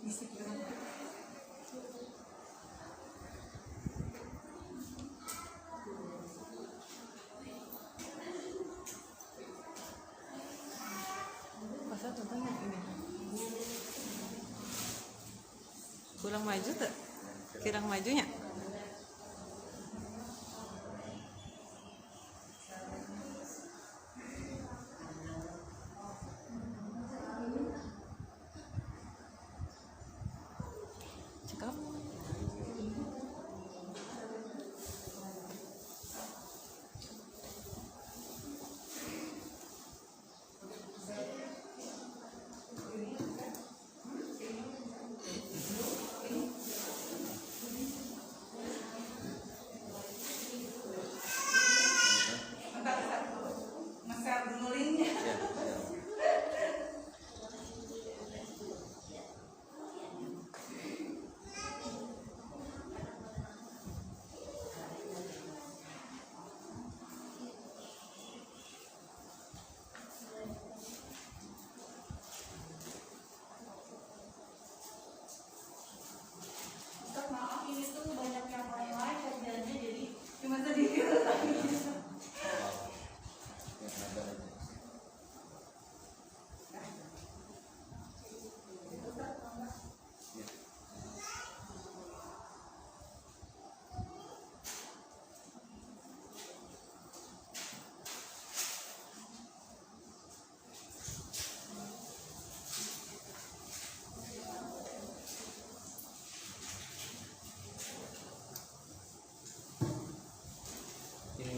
Masa contohnya ini kurang maju tuh, kurang majunya. Cakep.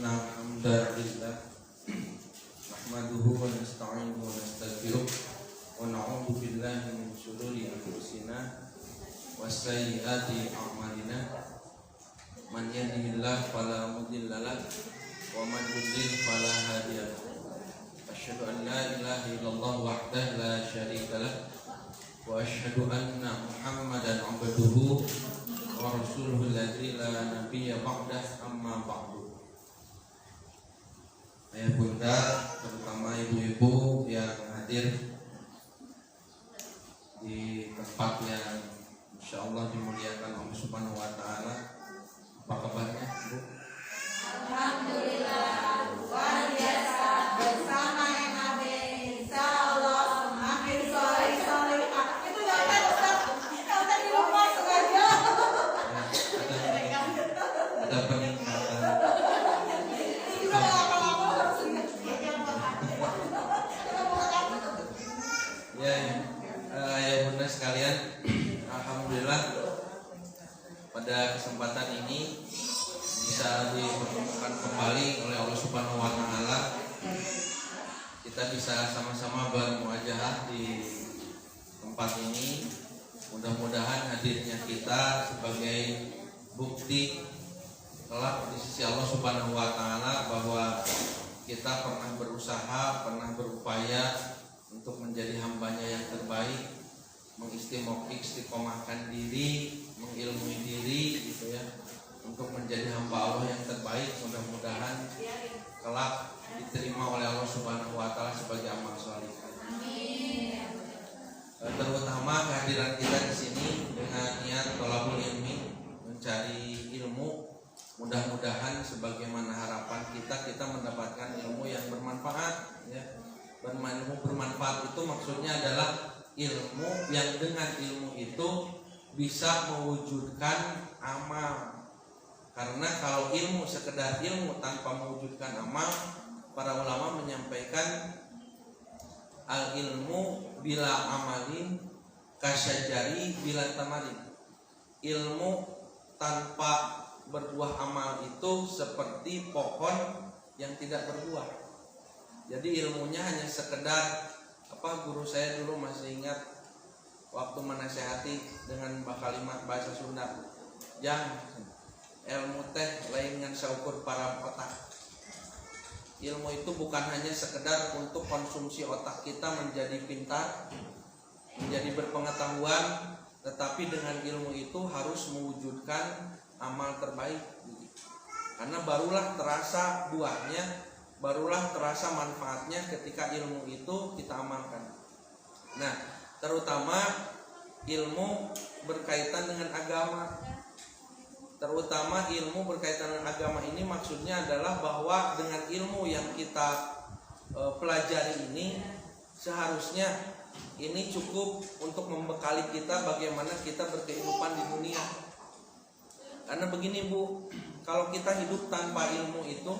Alhamdulillah nahmaduhu wa nasta'inuhu wa nastaghfiruh wa na'udzu billahi min shururi anfusina wa sayyiati a'malina man yahdihillahu fala mudilla lahu wa man yudlil fala hadiya lahu asyhadu an la ilaha illallah wahdahu la syarika lahu wa asyhadu anna Muhammadan 'abduhu wa rasuluhu alladzi la nabiyya ba'dahu amma ba'du. Ayah bunda, terutama ibu-ibu yang hadir di tempat yang insya Allah dimuliakan Allah Subhanahu Wa Taala. Apa kabarnya, Bu? Alhamdulillah, luar biasa bersama NAB. Insya Allah makin soleh. Itu jangan Ustaz, Ustaz di rumah sengaja. Ada peningkatan. Ya bunda sekalian, alhamdulillah pada kesempatan ini bisa dipertemukan kembali oleh Allah Subhanahu Wa Taala. Kita bisa sama-sama bermuajahah di tempat ini. Mudah-mudahan hadirnya kita sebagai bukti kelak di sisi Allah Subhanahu Wa Taala bahwa kita pernah berusaha, pernah berupaya untuk menjadi hambanya yang terbaik, mengistiqomahkan diri, mengilmui diri, gitu ya, untuk menjadi hamba Allah yang terbaik. Mudah-mudahan kelak diterima oleh Allah Subhanahu Wa Taala sebagai amal saleh. Amin. Terutama kehadiran kita di sini dengan niat thalabul ilmi, mencari ilmu. Mudah-mudahan sebagaimana harapan kita mendapatkan ilmu yang bermanfaat, ya. Ilmu bermanfaat itu maksudnya adalah ilmu yang dengan ilmu itu bisa mewujudkan amal. Karena kalau ilmu sekedar ilmu tanpa mewujudkan amal, para ulama menyampaikan al ilmu bila amalin kasyajari bila tamalin. Ilmu tanpa berbuah amal itu seperti pohon yang tidak berbuah. Jadi ilmunya hanya sekedar guru saya dulu masih ingat waktu menasehati dengan kalimat bahasa Sunda, yang ilmu teh lain ngan saukur para otak. Ilmu itu bukan hanya sekedar untuk konsumsi otak kita menjadi pintar, menjadi berpengetahuan, tetapi dengan ilmu itu harus mewujudkan amal terbaik. Karena barulah terasa buahnya, barulah terasa manfaatnya ketika ilmu itu kita amalkan. Nah, terutama ilmu berkaitan dengan agama. Terutama ilmu berkaitan dengan agama ini maksudnya adalah bahwa dengan ilmu yang kita pelajari ini seharusnya ini cukup untuk membekali kita bagaimana kita berkehidupan di dunia. Karena begini Bu, kalau kita hidup tanpa ilmu itu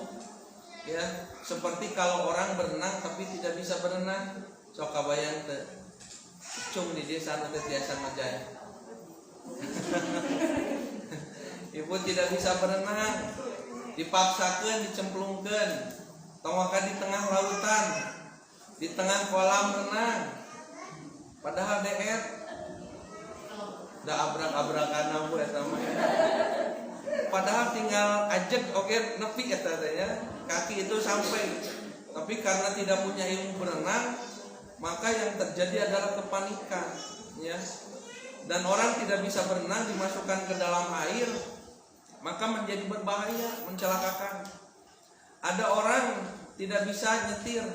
ya seperti kalau orang berenang tapi tidak bisa berenang. Sok kabayang teh cung di desa teh tiasa ngajaya. Ibu tidak bisa berenang, dipaksakan, dicemplungkan, tongwakan di tengah lautan, di tengah kolam renang. Padahal deet, da abrak-abrakan bu eta mah. Padahal tinggal ajek oke nepi eta teh ya, kaki itu sampai. Tapi karena tidak punya ilmu berenang, maka yang terjadi adalah kepanikan, ya. Dan orang tidak bisa berenang dimasukkan ke dalam air, maka menjadi berbahaya, mencelakakan. Ada orang tidak bisa nyetir,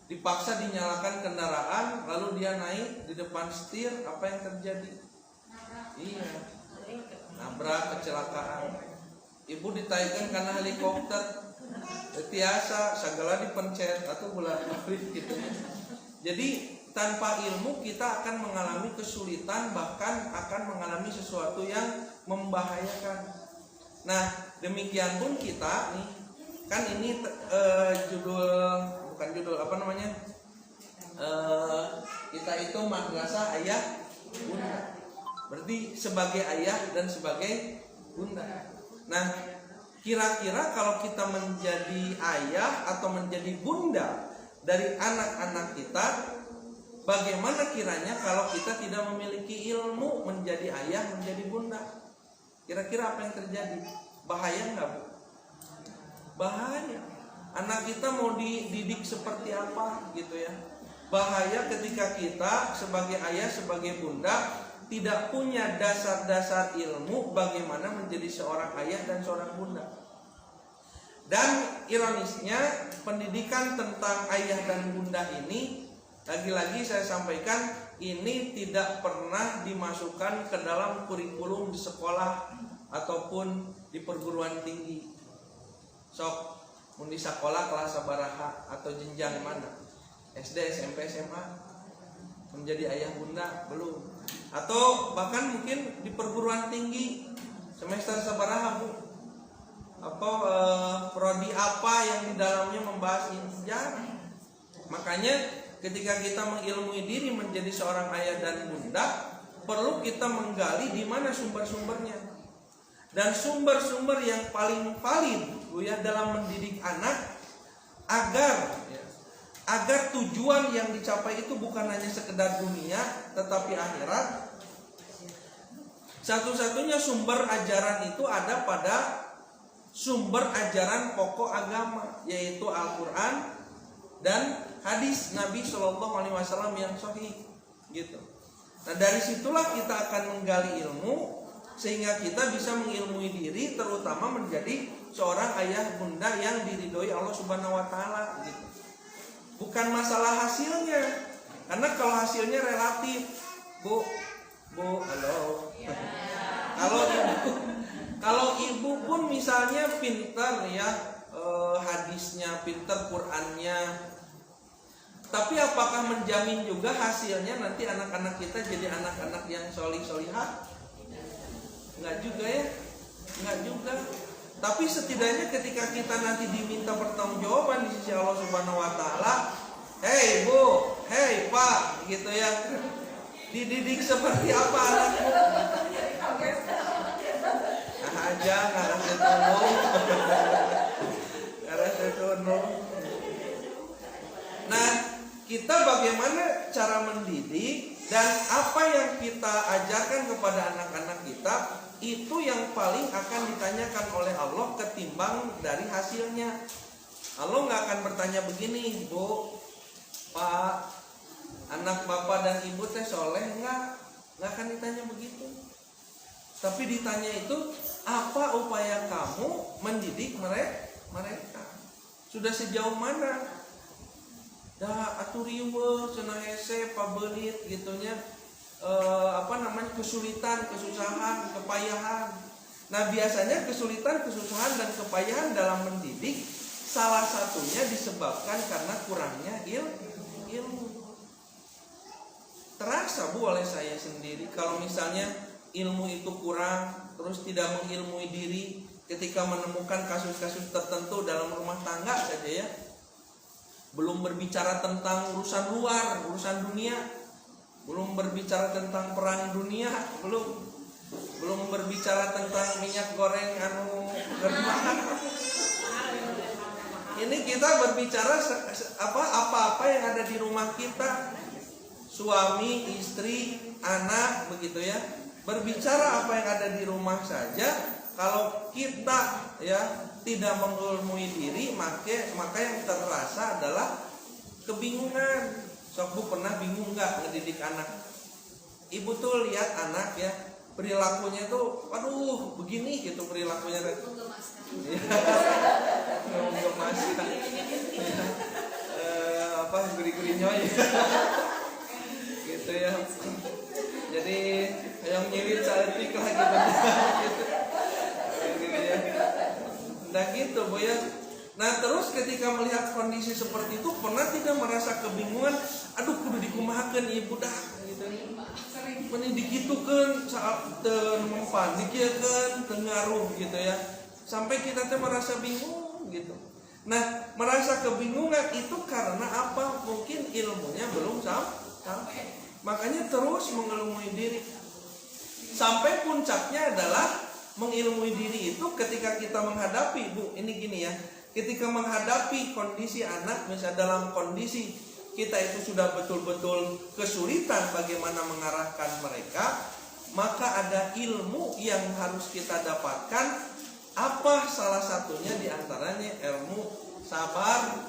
dipaksa dinyalakan kendaraan, lalu dia naik di depan setir, apa yang terjadi? Iya, nabrak, kecelakaan. Ibu ditaikan karena helikopter, biasa segala dipencet atau bulan balik gitu. Jadi tanpa ilmu kita akan mengalami kesulitan, bahkan akan mengalami sesuatu yang membahayakan. Nah demikian pun kita nih, kan ini kita itu madrasah ayah bunda, berarti sebagai ayah dan sebagai bunda. Nah kira-kira kalau kita menjadi ayah atau menjadi bunda dari anak-anak kita, bagaimana kiranya kalau kita tidak memiliki ilmu menjadi ayah, menjadi bunda? Kira-kira apa yang terjadi? Bahaya nggak Bu? Bahaya. Anak kita mau dididik seperti apa gitu ya? Bahaya ketika kita sebagai ayah, sebagai bunda tidak punya dasar-dasar ilmu bagaimana menjadi seorang ayah dan seorang bunda. Dan ironisnya pendidikan tentang ayah dan bunda ini, lagi-lagi saya sampaikan, ini tidak pernah dimasukkan ke dalam kurikulum di sekolah ataupun di perguruan tinggi. Sok mun di sekolah kelas sabaraha atau jenjang mana? SD, SMP, SMA. Menjadi ayah bunda belum. Atau bahkan mungkin di perguruan tinggi semester sabaraha Bu? Atau prodi apa yang di dalamnya membahas ini? Jarang. Makanya ketika kita mengilmui diri menjadi seorang ayah dan bunda, perlu kita menggali di mana sumber-sumbernya. Dan sumber-sumber yang paling valid Bu ya dalam mendidik anak agar tujuan yang dicapai itu bukan hanya sekedar dunia tetapi akhirat. Satu-satunya sumber ajaran itu ada pada sumber ajaran pokok agama, yaitu Al-Quran dan hadis Nabi Shallallahu Alaihi Wasallam yang sahih, gitu. Nah dari situlah kita akan menggali ilmu sehingga kita bisa mengilmui diri, terutama menjadi seorang ayah bunda yang diridhoi Allah Subhanahu Wa Taala, gitu. Bukan masalah hasilnya, karena kalau hasilnya relatif, Bu, halo. Kalau ibu pun misalnya pintar ya, hadisnya pintar, Qurannya, tapi apakah menjamin juga hasilnya nanti anak-anak kita jadi anak-anak yang solih-solihah? Enggak juga ya, enggak juga. Tapi setidaknya ketika kita nanti diminta pertanggungjawaban di sisi Allah Subhanahu Wa Taala, hei Bu, hei Pak, gitu ya, dididik seperti apa anakmu? Nah aja ngarang setulung. Nah kita bagaimana cara mendidik dan apa yang kita ajarkan kepada anak-anak kita, itu yang paling akan ditanyakan oleh Allah ketimbang dari hasilnya. Allah nggak akan bertanya begini, Bu, Pak, anak bapak dan ibu teh soleh nggak akan ditanya begitu. Tapi ditanya itu, apa upaya kamu mendidik mereka? Sudah sejauh mana? Dah aturium cenah hese pabelit gitunya. kesulitan, kesusahan, kepayahan. Nah, biasanya kesulitan, kesusahan dan kepayahan dalam mendidik salah satunya disebabkan karena kurangnya ilmu. Terasa Bu oleh saya sendiri kalau misalnya ilmu itu kurang, terus tidak mengilmui diri ketika menemukan kasus-kasus tertentu dalam rumah tangga saja ya. Belum berbicara tentang urusan luar, urusan dunia, belum berbicara tentang perang dunia, belum berbicara tentang minyak goreng bermahal. Ini kita berbicara apa-apa yang ada di rumah kita, suami, istri, anak, begitu ya. Berbicara apa yang ada di rumah saja. Kalau kita ya tidak mengilmui diri, maka yang terasa adalah kebingungan. Sok Bu pernah bingung nggak ngedidik anak? Ibu tuh lihat anak ya, perilakunya tuh, waduh begini gitu perilakunya. Guri-guri nyoy gitu ya. Jadi yang nyirit cantik lah gitu. Nah gitu Bu ya. Nah terus ketika melihat kondisi seperti itu, pernah tidak merasa kebingungan? Aduh kudu dikumahakeun ibu dah gitu. Mending digitukeun saat teu mempanikeun teu ngaruh gitu ya. Sampai kita teh merasa bingung gitu. Nah, merasa kebingungan itu karena apa? Mungkin ilmunya belum sampai. Makanya terus mengilmui diri. Sampai puncaknya adalah mengilmui diri itu ketika kita menghadapi, Bu, ini gini ya. Ketika menghadapi kondisi anak, misalnya dalam kondisi kita itu sudah betul-betul kesulitan bagaimana mengarahkan mereka, maka ada ilmu yang harus kita dapatkan. Apa salah satunya diantaranya ilmu sabar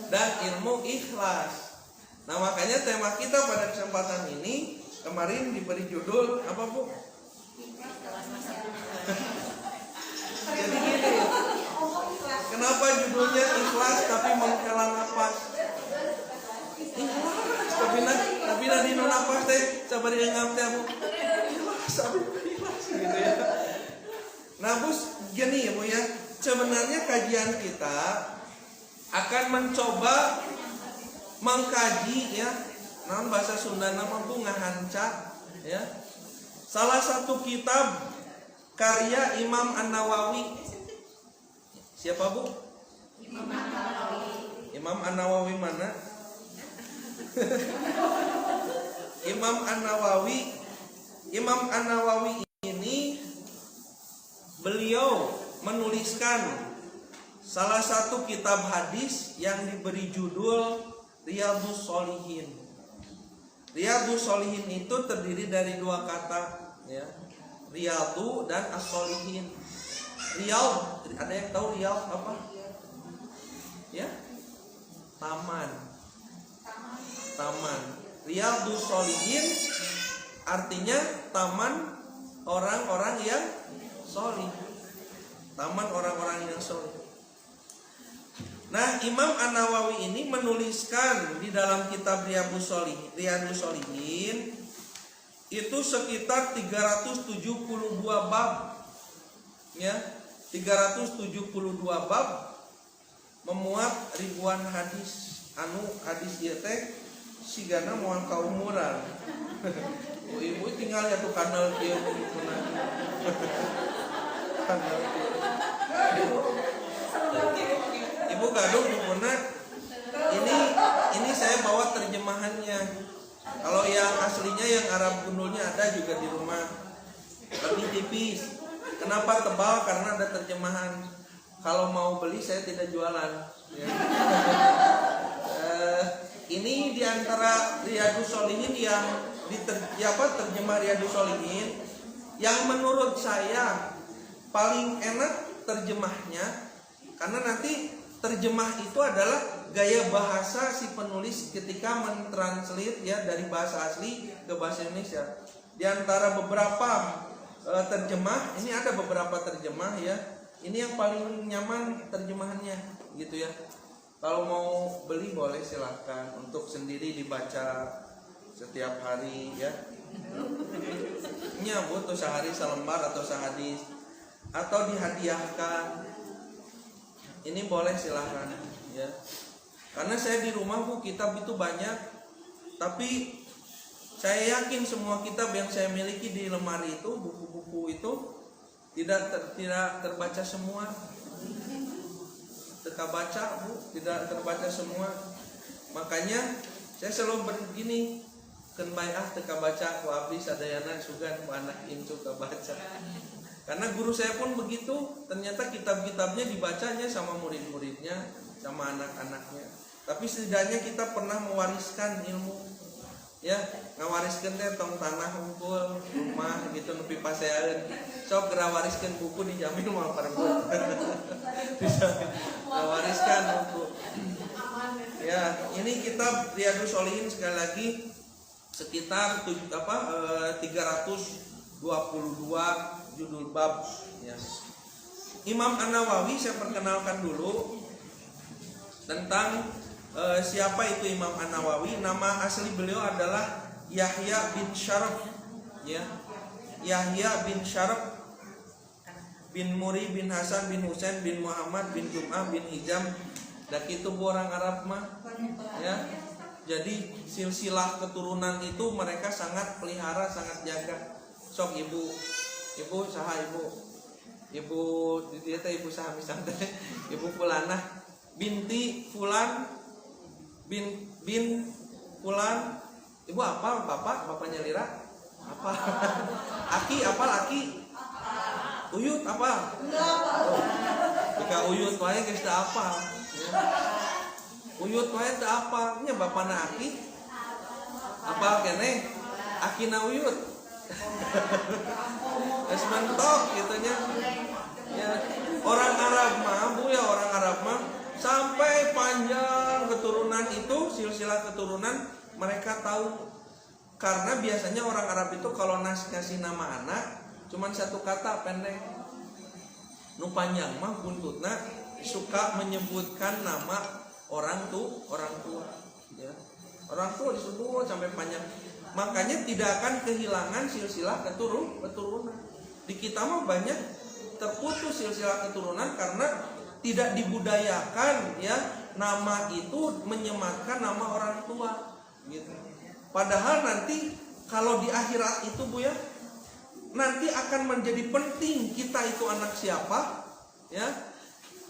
dan ilmu ikhlas. Nah makanya tema kita pada kesempatan ini kemarin diberi judul apa Bu? Jadi gini, kenapa judulnya ikhlas tapi menghela nafas? Ikhlas tapi di nafas teh sabar yang teh Bu. Ikhlas tapi ikhlas gitu ya. Nah Bu, gini ya Bu ya, sebenarnya kajian kita akan mencoba mengkaji ya, namun bahasa Sunda nama Bu ngahanca ya. Salah satu kitab karya Imam An-Nawawi. Siapa Bu? Imam An-Nawawi mana? Imam An-Nawawi ini beliau menuliskan salah satu kitab hadis yang diberi judul Riyadhus Shalihin. Riyadhus Shalihin itu terdiri dari dua kata ya. Riyadhu dan as-shalihin. Riyadh, ada yang tahu Riyadh apa? Ya? Taman. Riyadhus Shalihin artinya taman orang-orang yang sholih. Taman orang-orang yang sholih. Nah, Imam An-Nawawi ini menuliskan di dalam kitab Riyadhus Shalihin itu sekitar 372 bab. Ya, 372 bab memuat ribuan hadis. Hadis ieu teh sigana moal kaumuran. Ibu tinggal ya tuh kanal kieu Ibu gaduh pokoknya ini saya bawa terjemahannya. Kalau yang aslinya yang Arab gundulnya ada juga di rumah. Lebih tipis. Kenapa tebal? Karena ada terjemahan. Kalau mau beli saya tidak jualan. Ya. Ini diantara Riyadhus Shalihin yang terjemah Riyadhus Shalihin yang menurut saya paling enak terjemahnya, karena nanti terjemah itu adalah gaya bahasa si penulis ketika mentranslate ya dari bahasa asli ke bahasa Indonesia. Di antara beberapa terjemah, ini ada beberapa terjemah ya. Ini yang paling nyaman terjemahannya gitu ya. Kalau mau beli boleh silahkan untuk sendiri dibaca setiap hari ya. Nya butuh sehari selembar atau sehadis atau dihadiahkan. Ini boleh silahkan ya. Karena saya di rumah Bu kitab itu banyak, tapi saya yakin semua kitab yang saya miliki di lemari itu, buku-buku itu tidak terbaca semua. Teka baca Bu, tidak terbaca semua. Makanya saya selalu begini, keun baiah teka baca ku abdi sadayana sugan ku anak incu ka baca. Karena guru saya pun begitu, ternyata kitab-kitabnya dibacanya sama murid-muridnya, sama anak-anaknya. Tapi setidaknya kita pernah mewariskan ilmu. Ya, ngawariskeun teh tong tanah unggul, rumah gitu nepi paseaeun. Sok geura wariskeun buku dijamin moal parebut. Bisa ngawariskan buku. Ya, ini kitab Riyadhus Shalihin sekali lagi sekitar 322 judul bab ya. Imam An-Nawawi saya perkenalkan dulu tentang siapa itu Imam An-Nawawi. Nama asli beliau adalah Yahya bin Syaraf ya. Yahya bin Syaraf bin Muri bin Hasan bin Husain bin Muhammad bin Jum'ah bin Hijam. Dan itu orang Arab mah ya. Jadi silsilah keturunan itu mereka sangat pelihara, sangat jaga. Sok ibu saha ibu dia teh ibu saha misalnya teh ibu fulanah binti fulan bin fulan. Ibu apa bapaknya Lira? Apa? Aki apa laki? Uyut apa? Jika uyut wae geus teu apa. Uyut wae teu apa? Nya bapana Aki. Apa keneh? Akina uyut. Es mentok gitunya. Ya, orang Arab mah, Bu ya, orang Arab mah sampai panjang keturunan itu, silsilah keturunan mereka tahu. Karena biasanya orang Arab itu kalau ngasih nama anak cuman satu kata pendek. Nu panjang mah buntutna suka menyebutkan nama orang tua ya. Orang tua disebut sampai panjang. Makanya tidak akan kehilangan silsilah keturunan. Di kita mah banyak terputus silsilah keturunan karena tidak dibudayakan ya nama itu menyematkan nama orang tua gitu. Padahal nanti kalau di akhirat itu Bu ya, nanti akan menjadi penting kita itu anak siapa ya,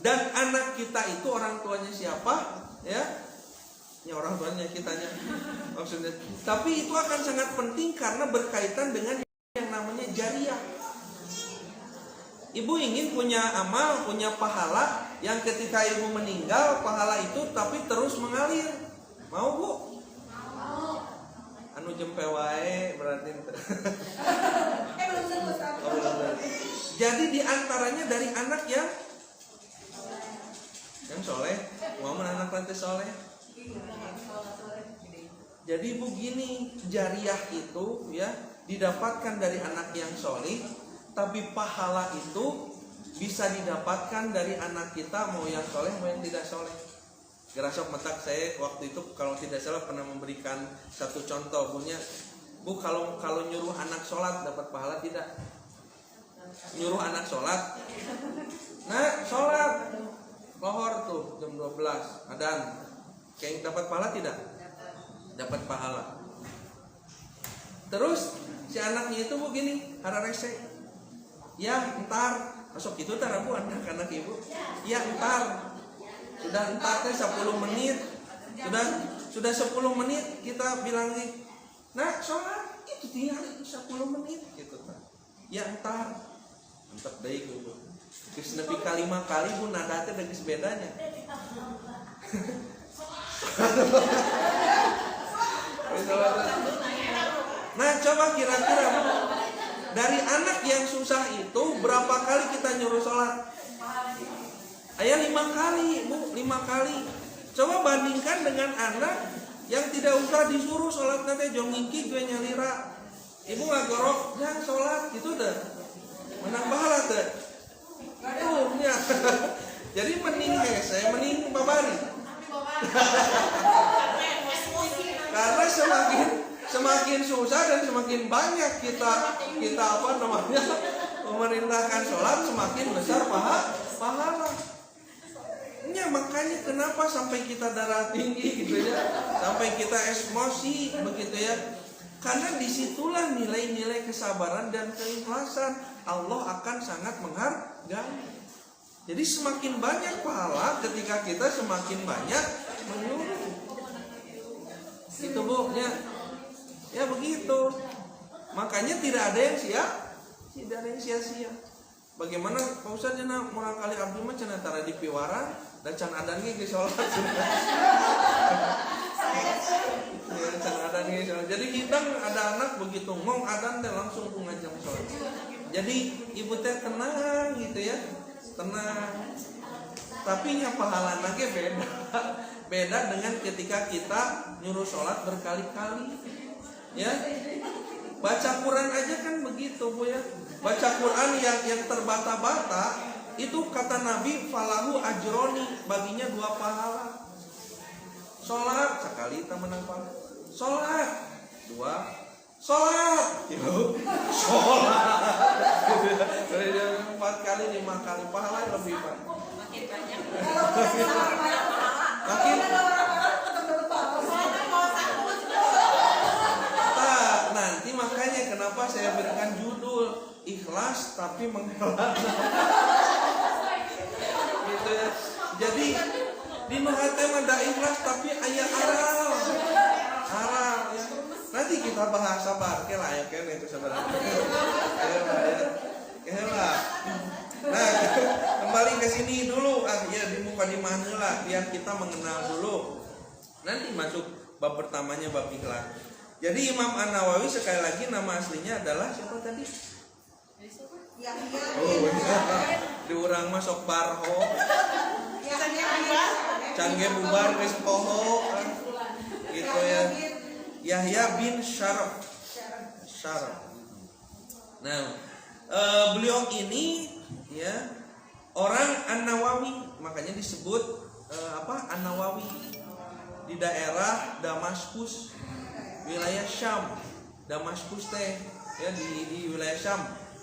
dan anak kita itu orang tuanya siapa ya. Ya orang tuanya kitanya maksudnya. Tapi itu akan sangat penting karena berkaitan dengan yang namanya jariah. Ibu ingin punya amal, punya pahala yang ketika ibu meninggal pahala itu tapi terus mengalir. Mau Bu? Mau. Anu jempe wae berarti. Jadi diantaranya dari anak yang soleh, mau anak nanti soleh. Jadi begini, jariah itu ya didapatkan dari anak yang soleh, tapi pahala itu bisa didapatkan dari anak kita mau yang soleh mau yang tidak soleh. Gerasok metak saya waktu itu kalau tidak salah pernah memberikan satu contoh punya Bu, kalau nyuruh anak sholat dapat pahala tidak? Nyuruh anak sholat, nah sholat lohor tuh jam 12 adzan, kayak dapat pahala tidak? Dapat pahala. Terus si anaknya itu begini, hara rese. Ya entar, masuk itu tar Bu anak ibu. Ya entar. Sudah entar teh 10 menit. Sudah 10 menit kita bilang nih. Nah, sholat itu tinggal 10 menit gitu kan. Ya entar. Mantap deui Bu. Geus nepi ka 5 kali Bu nada teh geus bedanya. Nah coba kira-kira dari anak yang susah itu berapa kali kita nyuruh sholat? Ayah 5 kali Bu, 5 kali. Coba bandingkan dengan anak yang tidak usah disuruh sholat nanti jong ngiki gue nyalira. Ibu nggak gorok, jangan sholat gitu deh. Menang pahala deh. Ya. Jadi mending saya babari. Karena semakin susah dan semakin banyak kita apa namanya memerintahkan sholat, semakin besar pahala. Ya, makanya kenapa sampai kita darah tinggi gitu ya, sampai kita emosi begitu ya, karena disitulah nilai-nilai kesabaran dan keikhlasan Allah akan sangat menghargai. Jadi semakin banyak pahala ketika kita semakin banyak menyuruh. Itu Bu ya begitu. Makanya tidak ada yang sia-sia. Bagaimana Pak Ustaz cenah moal kali abdi mah cenah tara di piwara dan can adan ge salat. Ya, can adan ge salat. Jadi kita ada anak begitu ngong adan teh langsung ku ngajam salat. Jadi ibu teh tenang gitu ya. Tenang. Tapi nya pahalana ge beda. Beda dengan ketika kita nyuruh sholat berkali-kali. Ya. Baca Quran aja kan begitu Bu ya. Baca Quran yang terbata-bata itu kata Nabi falahu ajroni, baginya 2 pahala. Sholat sekali kita menang pahala. Sholat 2. Sholat sholat 4 kali 5 kali pahala lebih banyak. Makin banyak. Makin nanti makanya kenapa saya berikan judul ikhlas tapi menghela. Gitu ya. Jadi di hati ada ikhlas tapi aya aral ya. Nanti kita bahas sabar ke lah ya kan itu sebenarnya. Ya. Nah, kembali ke sini dulu ya di mukadimah heula biar kita mengenal dulu. Nanti masuk bab pertamanya bab ikhlas. Jadi Imam An-Nawawi sekali lagi nama aslinya adalah siapa tadi? Di urang masuk barho. Cangge bubar geus poho gitu ya. Yahya bin Syaraf. Nah, beliau ini ya orang An-Nawawi, makanya disebut An-Nawawi di daerah Damaskus, wilayah Syam. Damaskus teh ya di wilayah Syam.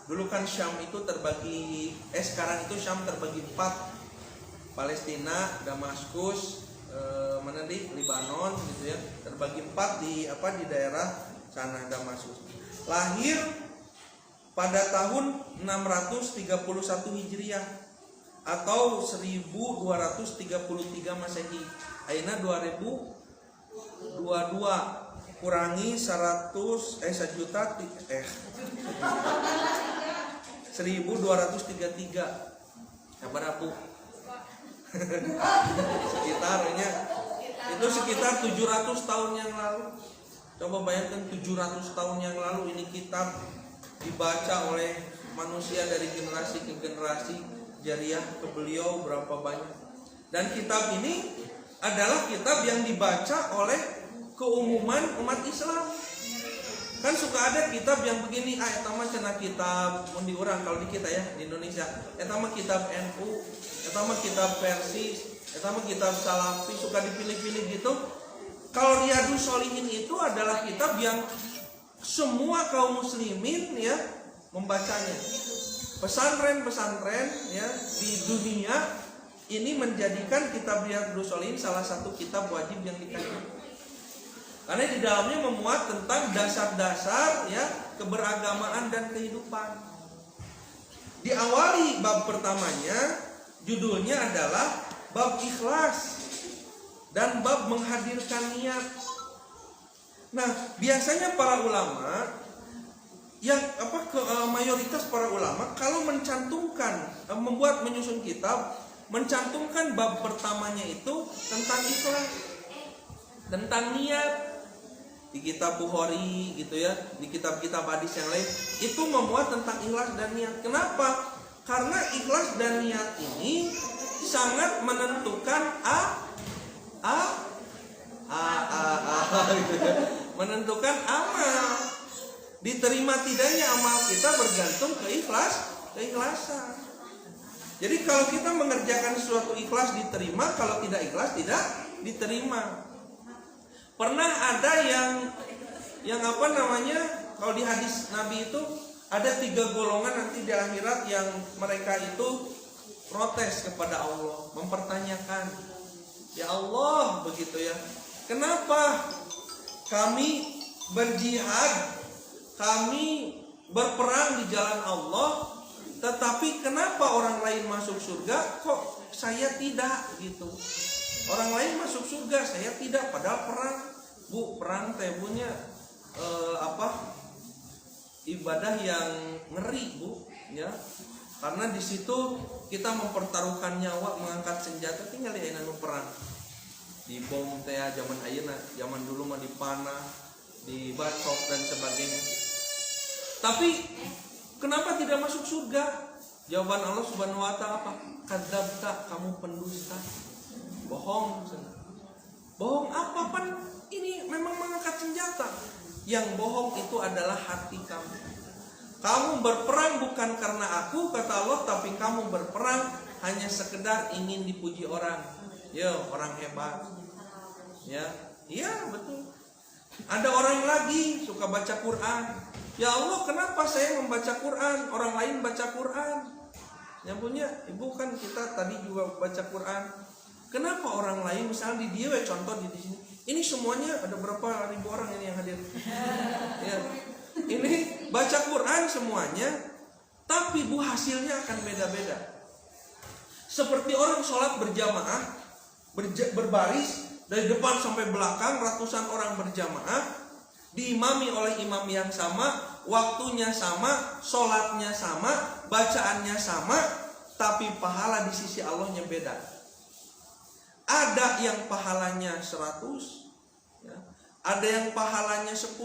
Dulu kan Syam itu terbagi sekarang itu Syam terbagi 4. Palestina, Damaskus, mana di Libanon gitu ya. Terbagi 4 di daerah sana Damaskus. Lahir pada tahun 631 Hijriah atau 1233 Masehi. Ayeuna 2022 kurangi 1233. Sabar Bu. Sekitarnya itu sekitar 700 tahun yang lalu. Coba bayangkan 700 tahun yang lalu ini kitab dibaca oleh manusia dari generasi ke generasi, jariah ke beliau berapa banyak. Dan kitab ini adalah kitab yang dibaca oleh keumuman umat Islam. Kan suka ada kitab yang begini, eta mah cenah kitab mun diurang kalau di kita ya di Indonesia, eta mah kitab NU, eta mah kitab Persis, eta mah kitab Salafi, suka dipilih-pilih gitu. Kalau Riyadhus Shalihin itu adalah kitab yang semua kaum muslimin ya membacanya. Pesantren-pesantren ya di dunia ini menjadikan kitab Riyadhus Shalihin salah satu kitab wajib yang dikaji. Karena di dalamnya memuat tentang dasar-dasar ya keberagamaan dan kehidupan. Diawali bab pertamanya, judulnya adalah bab ikhlas dan bab menghadirkan niat. Nah, biasanya para ulama yang mayoritas para ulama kalau mencantumkan menyusun kitab, mencantumkan bab pertamanya itu tentang ikhlas, tentang niat. Di kitab Bukhari gitu ya, di kitab-kitab hadis yang lain itu memuat tentang ikhlas dan niat. Kenapa? Karena ikhlas dan niat ini sangat menentukan gitu ya. Menentukan amal. Diterima tidaknya amal kita bergantung keikhlasan. Jadi kalau kita mengerjakan sesuatu ikhlas diterima, kalau tidak ikhlas tidak diterima. Pernah ada yang yang apa namanya, kalau di hadis Nabi itu ada 3 golongan nanti di akhirat yang mereka itu protes kepada Allah, mempertanyakan, ya Allah begitu ya, kenapa kami berjihad, kami berperang di jalan Allah, tetapi kenapa orang lain masuk surga kok saya tidak gitu. Orang lain masuk surga, saya tidak, padahal perang. Bu, perang teh punya ibadah yang ngeri, Bu, ya. Karena di situ kita mempertaruhkan nyawa, mengangkat senjata, tinggal ya anu perang. Di bom teh zaman ayeuna, zaman dulu mah dipanah, dibacok dan sebagainya. Tapi kenapa tidak masuk surga? Jawaban Allah Subhanahu wa taala apa? Kadzabta, kamu pendusta. Bohong. Bohong apa, pan? Ini memang mengangkat senjata. Yang bohong itu adalah hati kamu. Kamu berperang bukan karena aku, kata Allah, tapi kamu berperang hanya sekedar ingin dipuji orang. Yo, orang hebat. Ya, iya betul. Ada orang lagi suka baca Quran. Ya Allah, kenapa saya membaca Quran? Orang lain baca Quran. Yang punya ibu kan kita tadi juga baca Quran. Kenapa orang lain, misalnya di dia, contoh di sini, ini semuanya ada berapa ribu orang ini yang hadir? Ya, ini baca Quran semuanya, tapi bu hasilnya akan beda-beda. Seperti orang sholat berjamaah, berbaris dari depan sampai belakang, ratusan orang berjamaah, diimami oleh imam yang sama, waktunya sama, sholatnya sama, bacaannya sama, tapi pahala di sisi Allahnya beda. Ada yang pahalanya 100, ya. Ada yang pahalanya 10,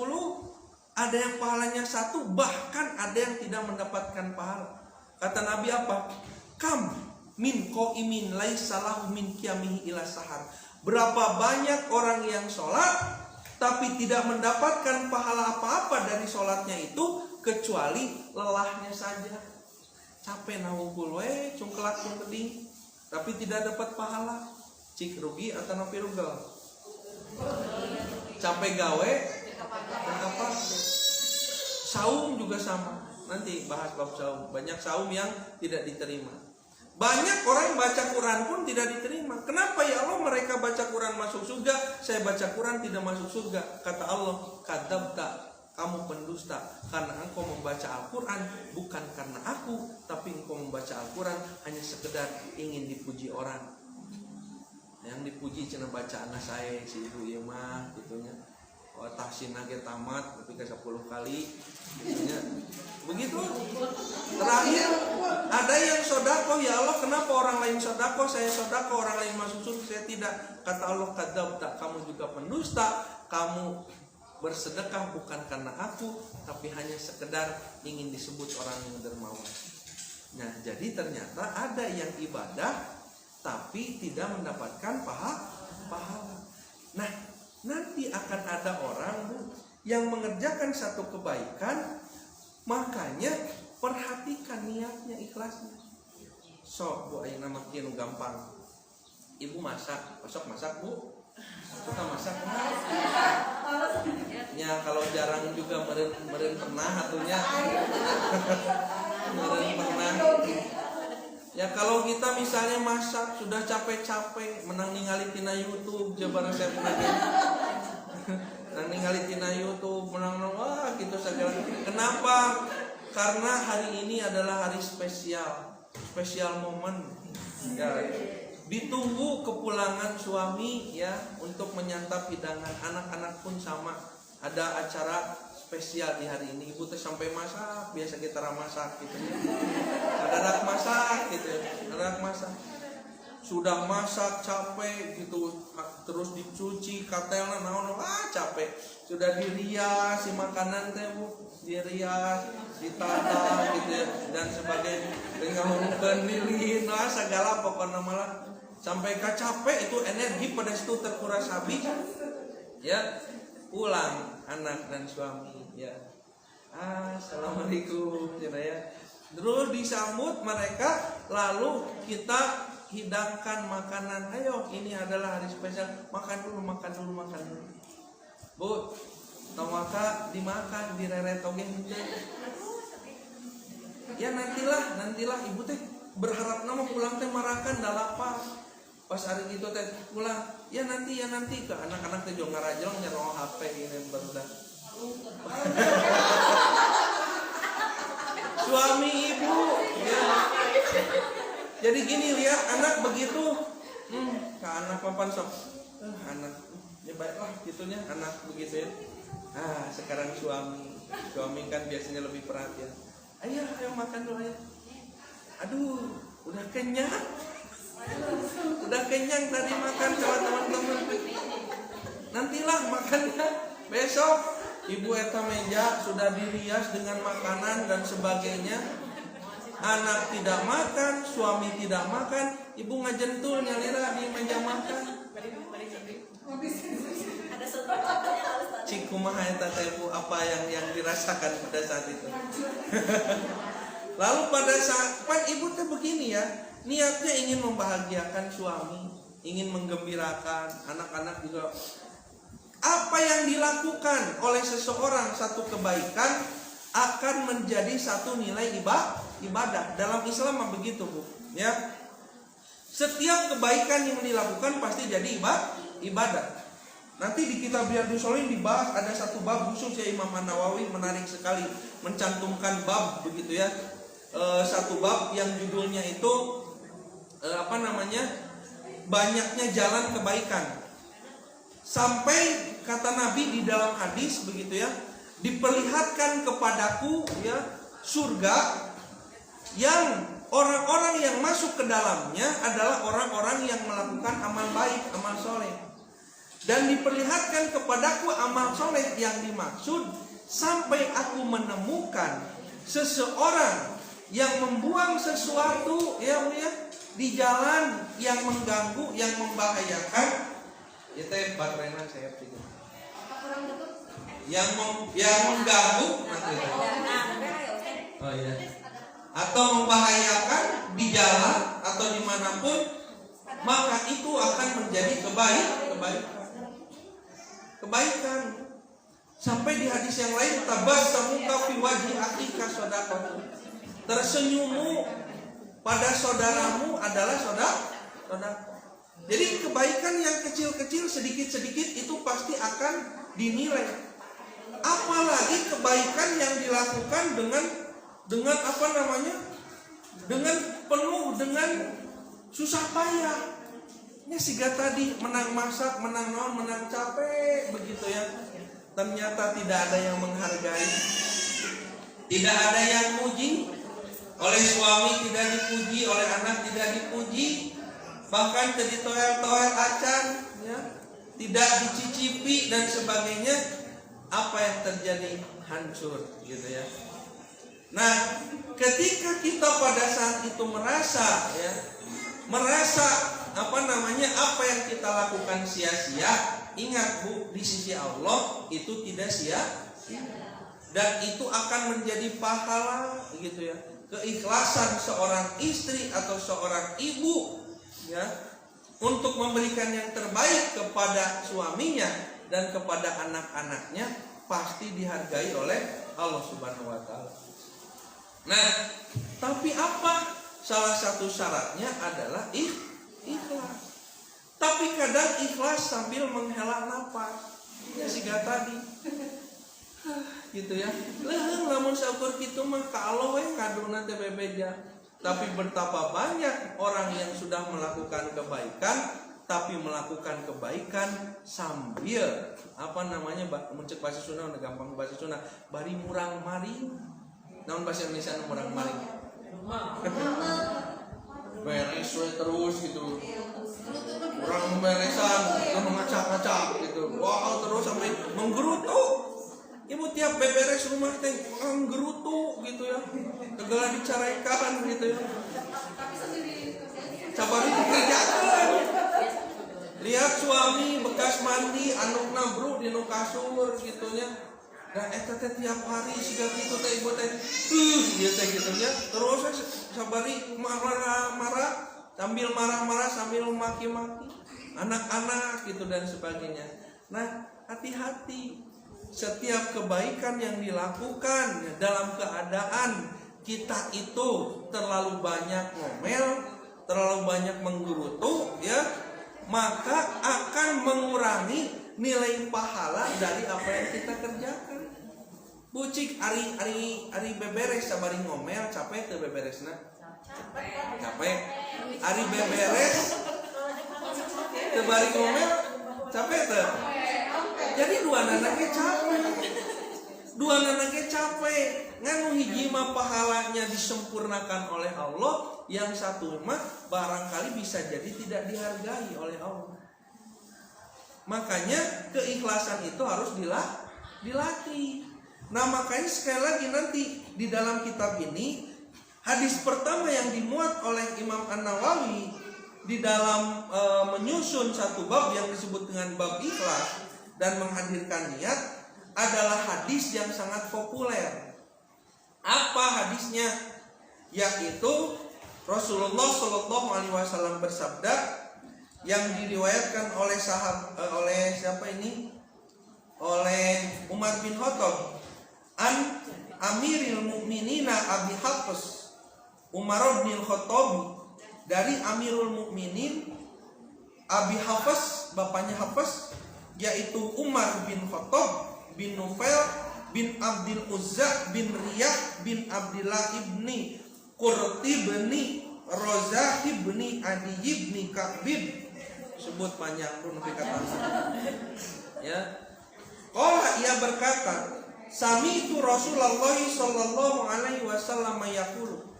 ada yang pahalanya 1, bahkan ada yang tidak mendapatkan pahala. Kata Nabi apa? Kam min qaimin laisa lahu min qiyamihi ila sahar. Berapa banyak orang yang sholat tapi tidak mendapatkan pahala apa-apa dari sholatnya itu kecuali lelahnya saja. Capek nawungkul we, cungkelak cungkeding, tapi tidak dapat pahala. Cik rugi atau napi rugal? Capek gawe, apa? Saum juga sama. Nanti bahas bab saum. Banyak saum yang tidak diterima. Banyak orang baca Quran pun tidak diterima. Kenapa ya Allah, mereka baca Quran masuk surga, saya baca Quran tidak masuk surga? Kata Allah, kadzabta, kamu pendusta, karena engkau membaca Al-Quran bukan karena aku, tapi engkau membaca Al-Quran hanya sekedar ingin dipuji orang. Yang dipuji cina baca anak saya, si ibu ieu mah gitunya. Oh, tahsinna ge tamat tapi ke 10 kali gitunya. Begitu. Terakhir ada yang sodako, ya Allah kenapa orang lain sodako, saya sodako, orang lain masuk surga, saya tidak. Kata Allah, kadzabta, kamu juga pendusta, kamu bersedekah bukan karena aku, tapi hanya sekedar ingin disebut orang yang dermawan. Nah, jadi ternyata ada yang ibadah tapi tidak mendapatkan pahala. Nah, nanti akan ada orang yang mengerjakan satu kebaikan, makanya perhatikan niatnya, ikhlasnya. So, bu ayeuna mah kieu gampang. Ibu masak, masak bu. Suka masak enggak? Ya kalau jarang juga meren pernah atunya. Meren pernah. Ya kalau kita misalnya masak sudah capek-capek, menang ningali tina YouTube, coba resep lagi. Menang ningali tina YouTube, menang wah gitu segala. Kenapa? Karena hari ini adalah hari spesial momen. Ya, ditunggu kepulangan suami ya untuk menyantap hidangan. Anak-anak pun sama, ada acara spesial di hari ini. Ibu tuh sampai masak, biasa kita masak gitu. Ada masak gitu, ada masak. Sudah masak capek gitu, terus dicuci katelna naon capek. Sudah dirias si makanan teh bu, dirias, ditata gitu ya, dan sebagainya. Dengan ngahurungkeun lilin lah segala pokoknya malah sampai capek itu energi pada situ terkuras habis. Ya, pulang anak dan suami ya. Assalamualaikum ya. Terus disambut mereka, lalu kita hidangkan makanan. Ayo, ini adalah hari spesial. Makan dulu. Bu, Tawaka dimakan direret oge henteu. Ya nantilah ibu teh berharap nama pulang teh marakan da lapar. Pas hari itu teh pulang, ya nanti ke anak-anak teh jong ngarajong nyerong HP ini barudak. Suami ibu ya. Jadi gini lihat anak begitu ke anak papan sok anak ya baiklah gitunya anak begitu ya. Sekarang suami kan biasanya lebih perhatian. Ayo makan dulu ya. Aduh udah kenyang tadi makan sama teman-teman. Nantilah makannya besok. Ibu eta meja sudah dirias dengan makanan dan sebagainya. Anak tidak makan, suami tidak makan, ibu ngajentul nyalira di meja makan. Cikumaha eta teh Bu, apa yang dirasakan pada saat itu. Lalu pada saat ibu teh begini ya, niatnya ingin membahagiakan suami, ingin menggembirakan anak-anak juga. Apa yang dilakukan oleh seseorang satu kebaikan akan menjadi satu nilai ibadah. Dalam Islam begitu Bu, ya. Setiap kebaikan yang dilakukan pasti jadi ibadah. Nanti di kitab Riyadhus Shalihin dibahas ada satu bab khusus ya, Imam An-Nawawi menarik sekali mencantumkan bab begitu ya. Satu bab yang judulnya itu banyaknya jalan kebaikan. Sampai kata Nabi di dalam hadis begitu ya, diperlihatkan kepadaku ya surga yang orang-orang yang masuk ke dalamnya adalah orang-orang yang melakukan amal baik, amal soleh. Dan diperlihatkan kepadaku amal soleh yang dimaksud sampai aku menemukan seseorang yang membuang sesuatu ya di jalan yang mengganggu, yang membahayakan. Itu baterainya saya pikir. Yang mengganggu atau membahayakan di jalan atau dimanapun, maka itu akan menjadi kebaikan. Sampai di hadis yang lain, tabassamuka fi wajhi akhika shadaqah. Tersenyummu pada saudaramu adalah sedekah. Jadi kebaikan yang kecil-kecil sedikit-sedikit itu pasti akan dinilai. Apalagi kebaikan yang dilakukan dengan dengan penuh dengan susah payah. Ini siga tadi menang masak, menang capek begitu ya. Ternyata tidak ada yang menghargai, tidak ada yang muji. Oleh suami tidak dipuji, oleh anak tidak dipuji. Bahkan jadi toel-toel acan ya, tidak dicicipi dan sebagainya. Apa yang terjadi? Hancur gitu ya. Nah, ketika kita pada saat itu merasa apa yang kita lakukan sia-sia, ingat Bu, di sisi Allah itu tidak sia-sia. Dan itu akan menjadi pahala gitu ya. Keikhlasan seorang istri atau seorang ibu ya, untuk memberikan yang terbaik kepada suaminya dan kepada anak-anaknya pasti dihargai oleh Allah Subhanahu wa taala. Nah, tapi apa? Salah satu syaratnya adalah ikhlas. Tapi kadang ikhlas sambil menghela nafas. Ya siga tadi. Gitu ya. Lamun syukur kitu mah ka Allah we kaduna teh bebeja. Tapi betapa banyak orang yang sudah melakukan kebaikan, tapi melakukan kebaikan sambil mencek bahasa Sunda, gampang bahasa Sunda, bari murang maring. Namun bahasa Indonesia murang maring. Beres we terus gitu. Kurang beresan, ngacak-ngacak gitu. Wow, terus sampai menggerutu. Ibu tiap beberes rumah teh menggerutu gitu ya. Segala dicaraikan gitu ya. Sabar dikerjakan. Lihat suami bekas mandi anukna bro di nu kasur gitu nya. Dan eta teh tiap hari siga kitu teh ibu teh ieu teh gitu nya. Terus sabari marah-marah sambil marah-marah sambil maki-maki anak-anak gitu dan sebagainya. Nah, hati-hati. setiap kebaikan yang dilakukan dalam keadaan kita itu terlalu banyak ngomel, terlalu banyak menggerutu, ya, maka akan mengurangi nilai pahala dari apa yang kita kerjakan. Bucik ari beberes sabari ngomel capek teu beberesna? Capek. Ari beberes teu bari ngomel capek teu? Jadi dua nanake capek. Dua nanake capek. Nganu hiji mah pahalanya disempurnakan oleh Allah, yang satu mah barangkali bisa jadi tidak dihargai oleh Allah. Makanya keikhlasan itu harus dilatih. Nah, makanya sekali lagi nanti di dalam kitab ini hadis pertama yang dimuat oleh Imam An-Nawawi di dalam menyusun satu bab yang disebut dengan bab ikhlas dan menghadirkan niat adalah hadis yang sangat populer. Apa hadisnya? Yaitu Rasulullah Shallallahu Alaihi Wasallam bersabda yang diriwayatkan oleh oleh siapa ini? Oleh Umar bin Khattab, an Amiril Mukminina Abi Hafs, Umar bin Khattab, dari Amirul Mukminin Abi Hafs, bapaknya Hafs, yaitu Umar bin Khattab bin Nufail bin Abdul Uzza bin Riyah bin Abdillah ibni Qurti ibni Rozah ibni Adi ibni Ka'bib, sebut panjang pun kata. Ya, qala ia berkata, sami itu Rasulullah sallallahu alaihi wasallam yaqulu.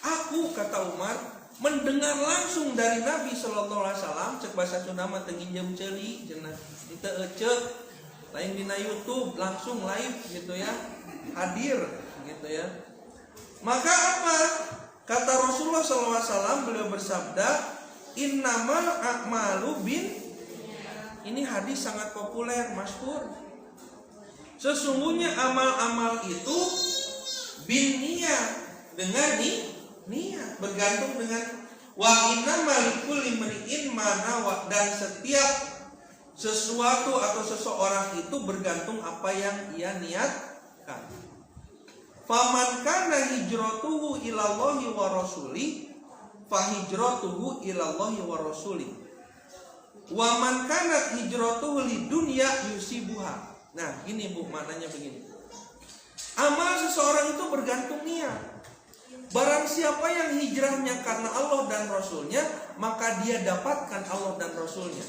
Aku, kata Umar, mendengar langsung dari Nabi sallallahu alaihi wasallam, cek bahasa Sunda mah teu nginjem ceuli cenah. Kita ecek lain dina YouTube langsung live gitu ya, hadir gitu ya. Maka apa? Kata Rasulullah SAW, beliau bersabda, innamal a'malu bin. Ini hadis sangat populer, masyhur. Sesungguhnya amal-amal itu bin niat, dengan niat, bergantung dengan wa innamal likulli imri'in ma nawa, dan setiap sesuatu atau seseorang itu bergantung apa yang ia niatkan. Faman kana hijratuhu ilallahi wa rasuli fa hijratuhu ilallahi wa rasuli. Wa man kana hijratuhu lidunya yusibuha. Nah, ini Bu, maknanya begini. Amal seseorang itu bergantung niat. Barang siapa yang hijrahnya karena Allah dan Rasulnya, maka dia dapatkan Allah dan Rasulnya.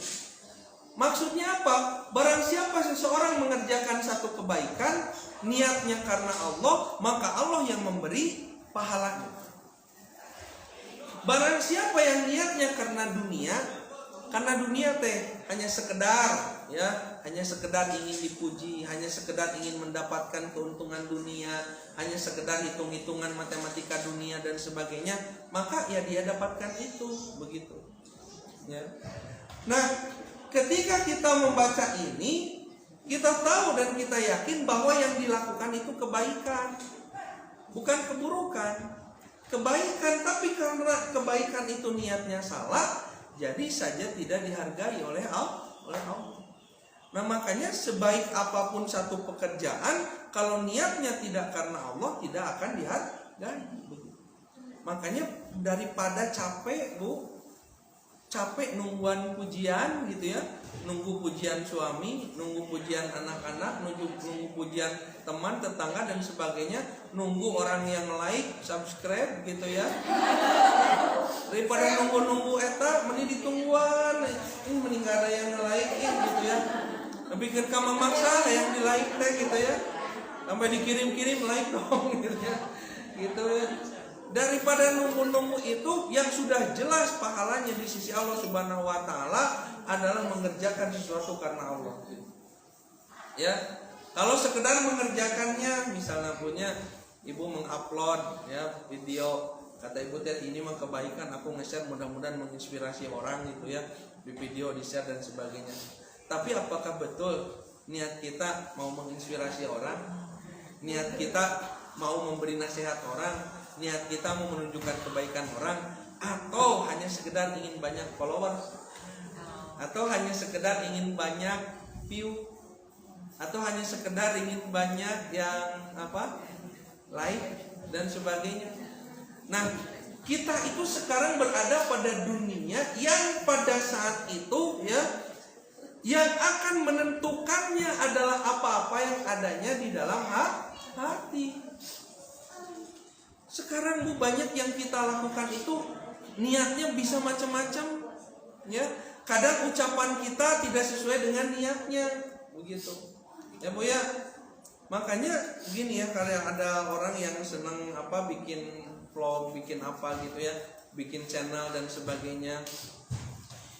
Maksudnya apa? Barang siapa seseorang mengerjakan satu kebaikan, niatnya karena Allah, maka Allah yang memberi pahalanya. Barang siapa yang niatnya karena dunia teh hanya sekedar, ya, hanya sekedar ingin dipuji, hanya sekedar ingin mendapatkan keuntungan dunia, hanya sekedar hitung-hitungan matematika dunia dan sebagainya, maka ya dia dapatkan itu, begitu. Ya. Nah, ketika kita membaca ini, kita tahu dan kita yakin bahwa yang dilakukan itu kebaikan, bukan keburukan. Kebaikan, tapi karena kebaikan itu niatnya salah, jadi saja tidak dihargai oleh Allah. Nah, makanya sebaik apapun satu pekerjaan, kalau niatnya tidak karena Allah, tidak akan dihargai. Makanya daripada capek, Bu, capek nungguan pujian gitu ya, nunggu pujian suami, nunggu pujian anak-anak, nunggu pujian teman, tetangga dan sebagainya, nunggu orang yang like, subscribe gitu ya. Daripada nunggu eta, mending ditungguan, ini mending gak ada yang nge-like-in gitu ya. Bikin kamu maksa yang di-like teh gitu ya. Sampai dikirim-kirim like dong gitu ya. Gitu ya. Daripada nunggu-nunggu itu, yang sudah jelas pahalanya di sisi Allah Subhanahu wa taala adalah mengerjakan sesuatu karena Allah. Ya. Kalau sekedar mengerjakannya, misalnya punya ibu mengupload ya video, kata ibu teh ini mah kebaikan, aku nge-share, mudah-mudahan menginspirasi orang gitu ya, di video, di-share dan sebagainya. Tapi apakah betul niat kita mau menginspirasi orang? Niat kita mau memberi nasihat orang? Niat kita mau menunjukkan kebaikan orang, atau hanya sekedar ingin banyak followers, atau hanya sekedar ingin banyak view, atau hanya sekedar ingin banyak yang like dan sebagainya. Nah, kita itu sekarang berada pada dunia yang pada saat itu ya, yang akan menentukannya adalah apa-apa yang adanya di dalam hati. Sekarang banyak yang kita lakukan itu niatnya bisa macam-macam ya. Kadang ucapan kita tidak sesuai dengan niatnya, begitu. Ya Bu ya. Makanya gini ya, kalau ada orang yang senang bikin vlog, bikin apa gitu ya, bikin channel dan sebagainya.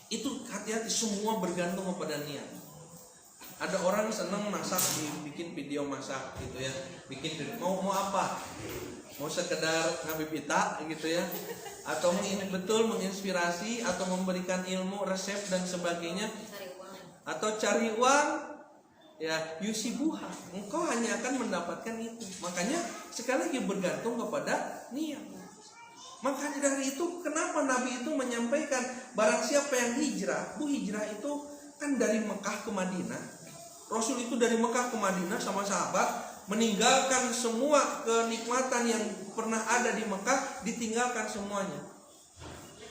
Itu hati-hati, semua bergantung kepada niat. Ada orang senang masak, bikin video masak gitu ya, bikin mau apa? Mau sekedar ngabibita gitu ya, atau betul menginspirasi atau memberikan ilmu, resep dan sebagainya, atau cari uang ya, yusibuha, engkau hanya akan mendapatkan itu. Makanya sekali lagi bergantung kepada niat. Makanya dari itu kenapa Nabi itu menyampaikan barang siapa yang hijrah, hijrah itu kan dari Mekah ke Madinah. Rasul itu dari Mekah ke Madinah sama sahabat, meninggalkan semua kenikmatan yang pernah ada di Mekah, ditinggalkan semuanya.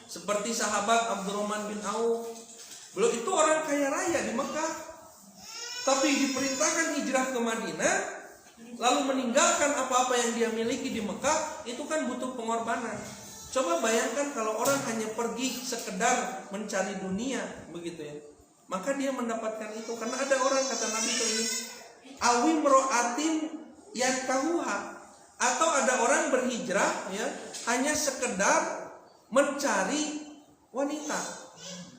Seperti sahabat Abdurrahman bin Auf, beliau itu orang kaya raya di Mekah, tapi diperintahkan hijrah ke Madinah, lalu meninggalkan apa-apa yang dia miliki di Mekah. Itu kan butuh pengorbanan. Coba bayangkan kalau orang hanya pergi sekedar mencari dunia, begitu ya, maka dia mendapatkan itu. Karena ada orang, kata Nabi itu ini, awi meroatin yang kahuha, atau ada orang berhijrah ya, hanya sekedar mencari wanita,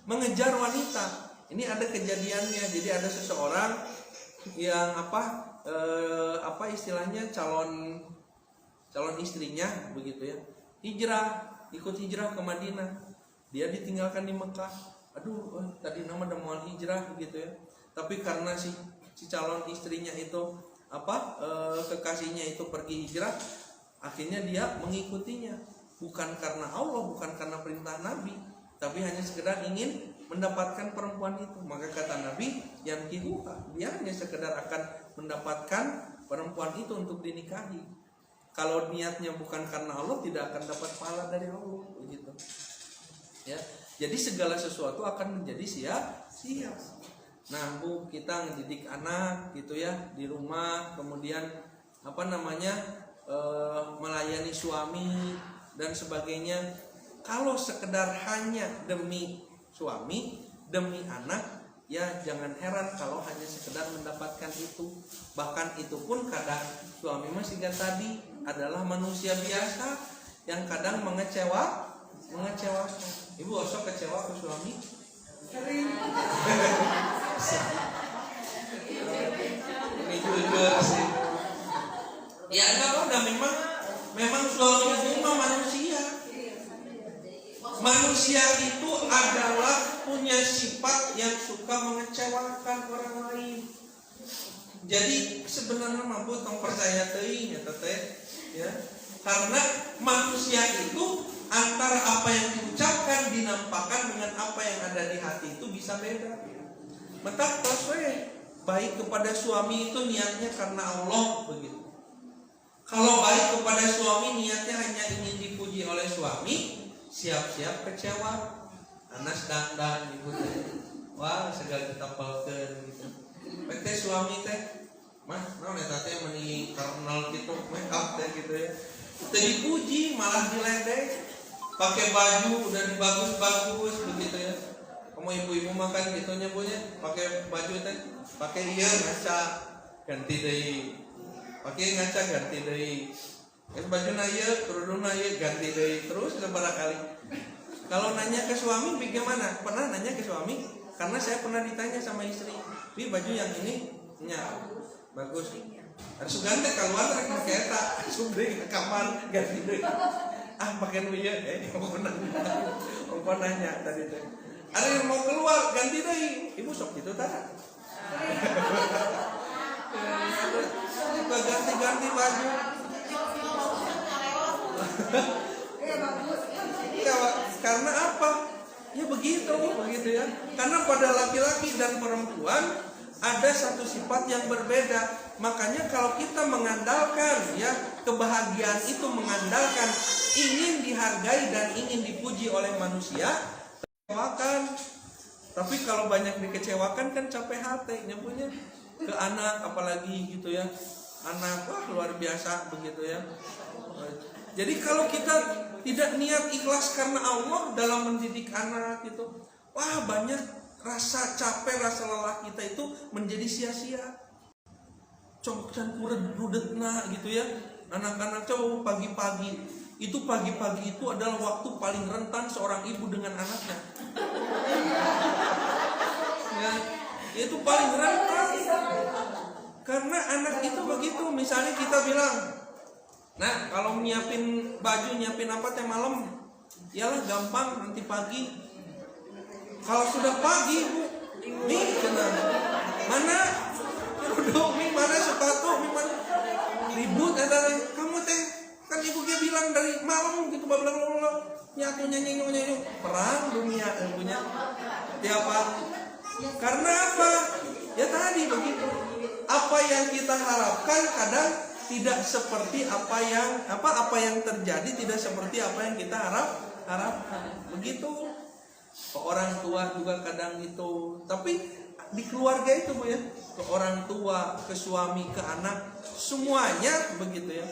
mengejar wanita. Ini ada kejadiannya. Jadi ada seseorang yang istilahnya calon istrinya begitu ya, hijrah, ikut hijrah ke Madinah. Dia ditinggalkan di Mekah. Aduh, tadi nama udah mau hijrah gitu ya. Tapi karena si calon istrinya itu kekasihnya itu pergi hijrah, akhirnya dia mengikutinya. Bukan karena Allah, bukan karena perintah Nabi, tapi hanya sekedar ingin mendapatkan perempuan itu. Maka kata Nabi, yang kihuha, dia hanya sekedar akan mendapatkan perempuan itu untuk dinikahi. Kalau niatnya bukan karena Allah, tidak akan dapat pahala dari Allah, begitu. Ya, jadi segala sesuatu akan menjadi sia-sia. Nah, Bu, kita ngedidik anak gitu ya di rumah, kemudian melayani suami dan sebagainya. Kalau sekedar hanya demi suami, demi anak, ya jangan heran kalau hanya sekedar mendapatkan itu. Bahkan itu pun kadang suami masih tadi adalah manusia biasa yang kadang mengecewakan. Ibu osok kecewa ke suami? Sering. Ini juga sih. Ya enggak ada, memang suami itu manusia. Manusia itu adalah punya sifat yang suka mengecewakan orang lain. Jadi sebenarnya mampu tong percaya teuing ya teteh ya. Karena manusia itu antara apa yang diucapkan dinampakkan dengan apa yang ada di hati itu bisa beda. Mentak baik kepada suami itu niatnya karena Allah begitu. Kalau baik kepada suami niatnya hanya ingin dipuji oleh suami, siap-siap kecewa. Anas dandan ibu teh. Wah, segala ditapalkeun gitu. PT suami teh, mah naon eta teh meuni karnal gitu, make up teh gitu ya. Teu dipuji malah diledek. Pakai baju udah dibagus-bagus begitu ya. Kamu ibu-ibu makan gitunya punya, pakai baju teh, pakai ieu ngaca ganti deui. Pakai ngaca ganti deui. Baju na ieu, kerudungna ieu ganti deui terus sabaraha kali. Kalau nanya ke suami bagaimana? Pernah nanya ke suami? Karena saya pernah ditanya sama istri, "Bi, baju yang ini nya bagus." Harus ganti keluar rek make eta, sumring ke kamar ganti deui. Pakai nu ieu Om nanya tadi teh. Ada yang mau keluar ganti deui. Ibu sok gitu tah. Suka ganti-ganti baju. Ya, karena apa? Ya begitu ya. Karena pada laki-laki dan perempuan ada satu sifat yang berbeda. Makanya kalau kita mengandalkan ya kebahagiaan itu mengandalkan ingin dihargai dan ingin dipuji oleh manusia, kecewakan. Tapi kalau banyak dikecewakan kan capek hati nyampunya ke anak apalagi gitu ya. Anak wah luar biasa begitu ya. Jadi kalau kita tidak niat ikhlas karena Allah dalam mendidik anak itu, wah banyak rasa capek, rasa lelah kita itu menjadi sia-sia. Congkan rudet-rudetna gitu ya. Anak-anak cowok pagi-pagi itu adalah waktu paling rentan seorang ibu dengan anaknya. Ya, itu paling rentan. Karena anak itu begitu, misalnya kita bilang, nah kalau nyiapin baju, nyiapin apa teh malam, iyalah gampang nanti pagi. Kalau sudah pagi, Bu, nih kena mana kerudung, nih mana sepatu, nih mana ribut ada kamu teh kan ibu dia bilang dari malam gitu blablabla nyatu nyanyi perang dunia punya tiap hari. Karena apa? Ya tadi begitu. Apa yang kita harapkan kadang tidak seperti apa yang terjadi, tidak seperti apa yang kita harapkan. Begitu. Ke orang tua juga kadang itu. Tapi di keluarga itu Bu ya, ke orang tua, ke suami, ke anak, semuanya begitu ya.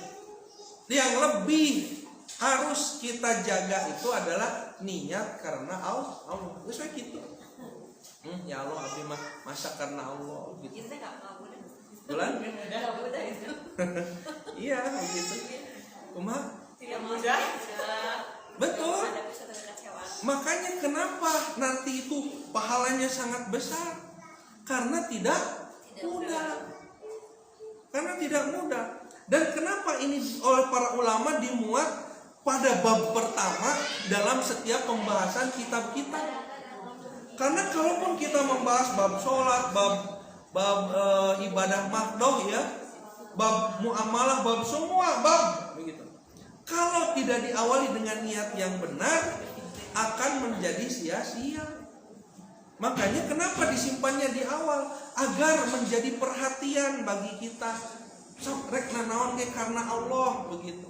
Yang lebih harus kita jaga itu adalah niat karena Allah. Terus gitu. Ya Allah, abdi masak karena Allah gitu. Bulan? Iya begitu. Kumaha? Tidak mudah. Betul. Makanya kenapa nanti itu pahalanya sangat besar? Karena tidak mudah. Karena tidak mudah. Dan kenapa ini oleh para ulama dimuat pada bab pertama dalam setiap pembahasan kitab kita? Karena kalaupun kita membahas bab sholat, bab ibadah mahdoh ya, bab muamalah, bab semua bab begitu. Kalau tidak diawali dengan niat yang benar, akan menjadi sia-sia. Makanya kenapa disimpannya di awal? Agar menjadi perhatian bagi kita. Rek nanaon ge karena Allah begitu.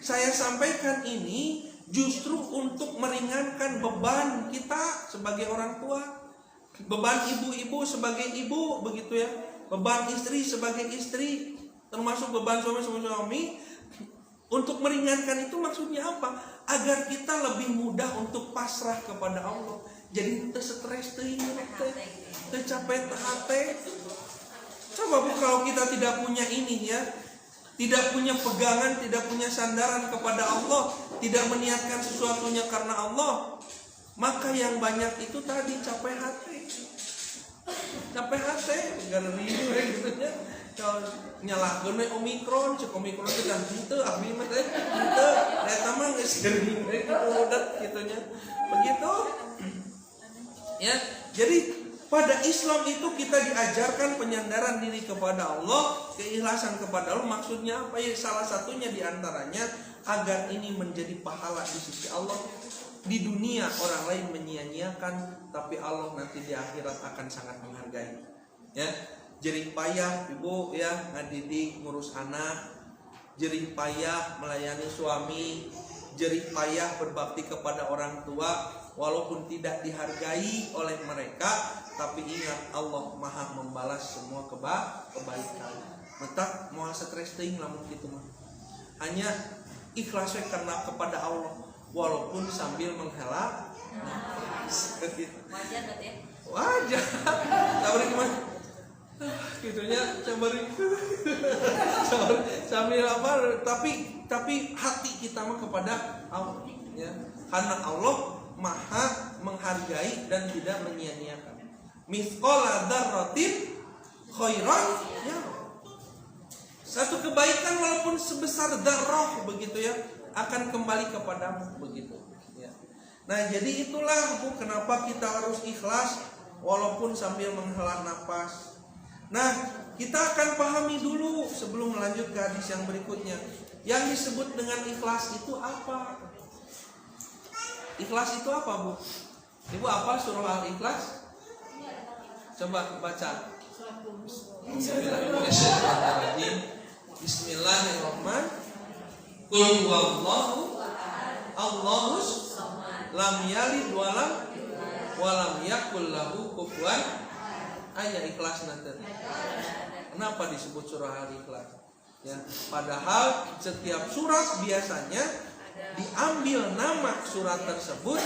Saya sampaikan ini justru untuk meringankan beban kita sebagai orang tua, beban ibu-ibu sebagai ibu begitu ya, beban istri sebagai istri, termasuk beban suami. Untuk meringankan itu maksudnya apa? Agar kita lebih mudah untuk pasrah kepada Allah. Jadi teu stres teu capek hati. Coba Bu, kalau kita tidak punya ini ya, tidak punya pegangan, tidak punya sandaran kepada Allah, tidak meniatkan sesuatunya karena Allah, maka yang banyak itu tadi capek hati, gara-gara gitu ya. Kalau nyalakeun Omikron, cek Omikron teh dan henteu abdi mah teh henteu eta mah geus geuning we udet kitunya. Begitu. Ya, jadi pada Islam itu kita diajarkan penyandaran diri kepada Allah, keikhlasan kepada Allah. Maksudnya apa ya? Salah satunya diantaranya agar ini menjadi pahala di sisi Allah. Di dunia orang lain menyia-nyiakan, tapi Allah nanti di akhirat akan sangat menghargai. Ya, jerih payah ibu ya ngadidik ngurus anak, jerih payah melayani suami, jerih payah berbakti kepada orang tua, walaupun tidak dihargai oleh mereka, tapi ingat Allah Maha membalas semua kebaikan. Mentak moal stres teuing lamun kitu mah. Hanya ikhlas we karena kepada Allah walaupun sambil menghela nafas. Wajar berarti ya? Wajar. Sabari gimana? Gitunya sabari. Sambil apa? Tapi hati kita mah kepada Allah ya. Karena Allah Maha menghargai dan tidak menyia-nyiakan. Mithqala dzarratin khairan ya. Satu kebaikan walaupun sebesar dzarrah begitu ya, akan kembali kepadamu begitu ya. Nah, jadi itulah Bu kenapa kita harus ikhlas walaupun sambil menghela nafas. Nah, kita akan pahami dulu sebelum melanjut ke hadis yang berikutnya. Yang disebut dengan ikhlas itu apa? Ikhlas itu apa Bu? Ibu apa surah Al-Ikhlas? Coba baca. Bismillahirrahmanirrahim. Qul huwallahu Allahus lam yalid walam yakul lahu kufuwan ayat. Ikhlas nanti. Kenapa disebut surah Al-Ikhlas? Ya, padahal setiap surat biasanya diambil nama surat tersebut,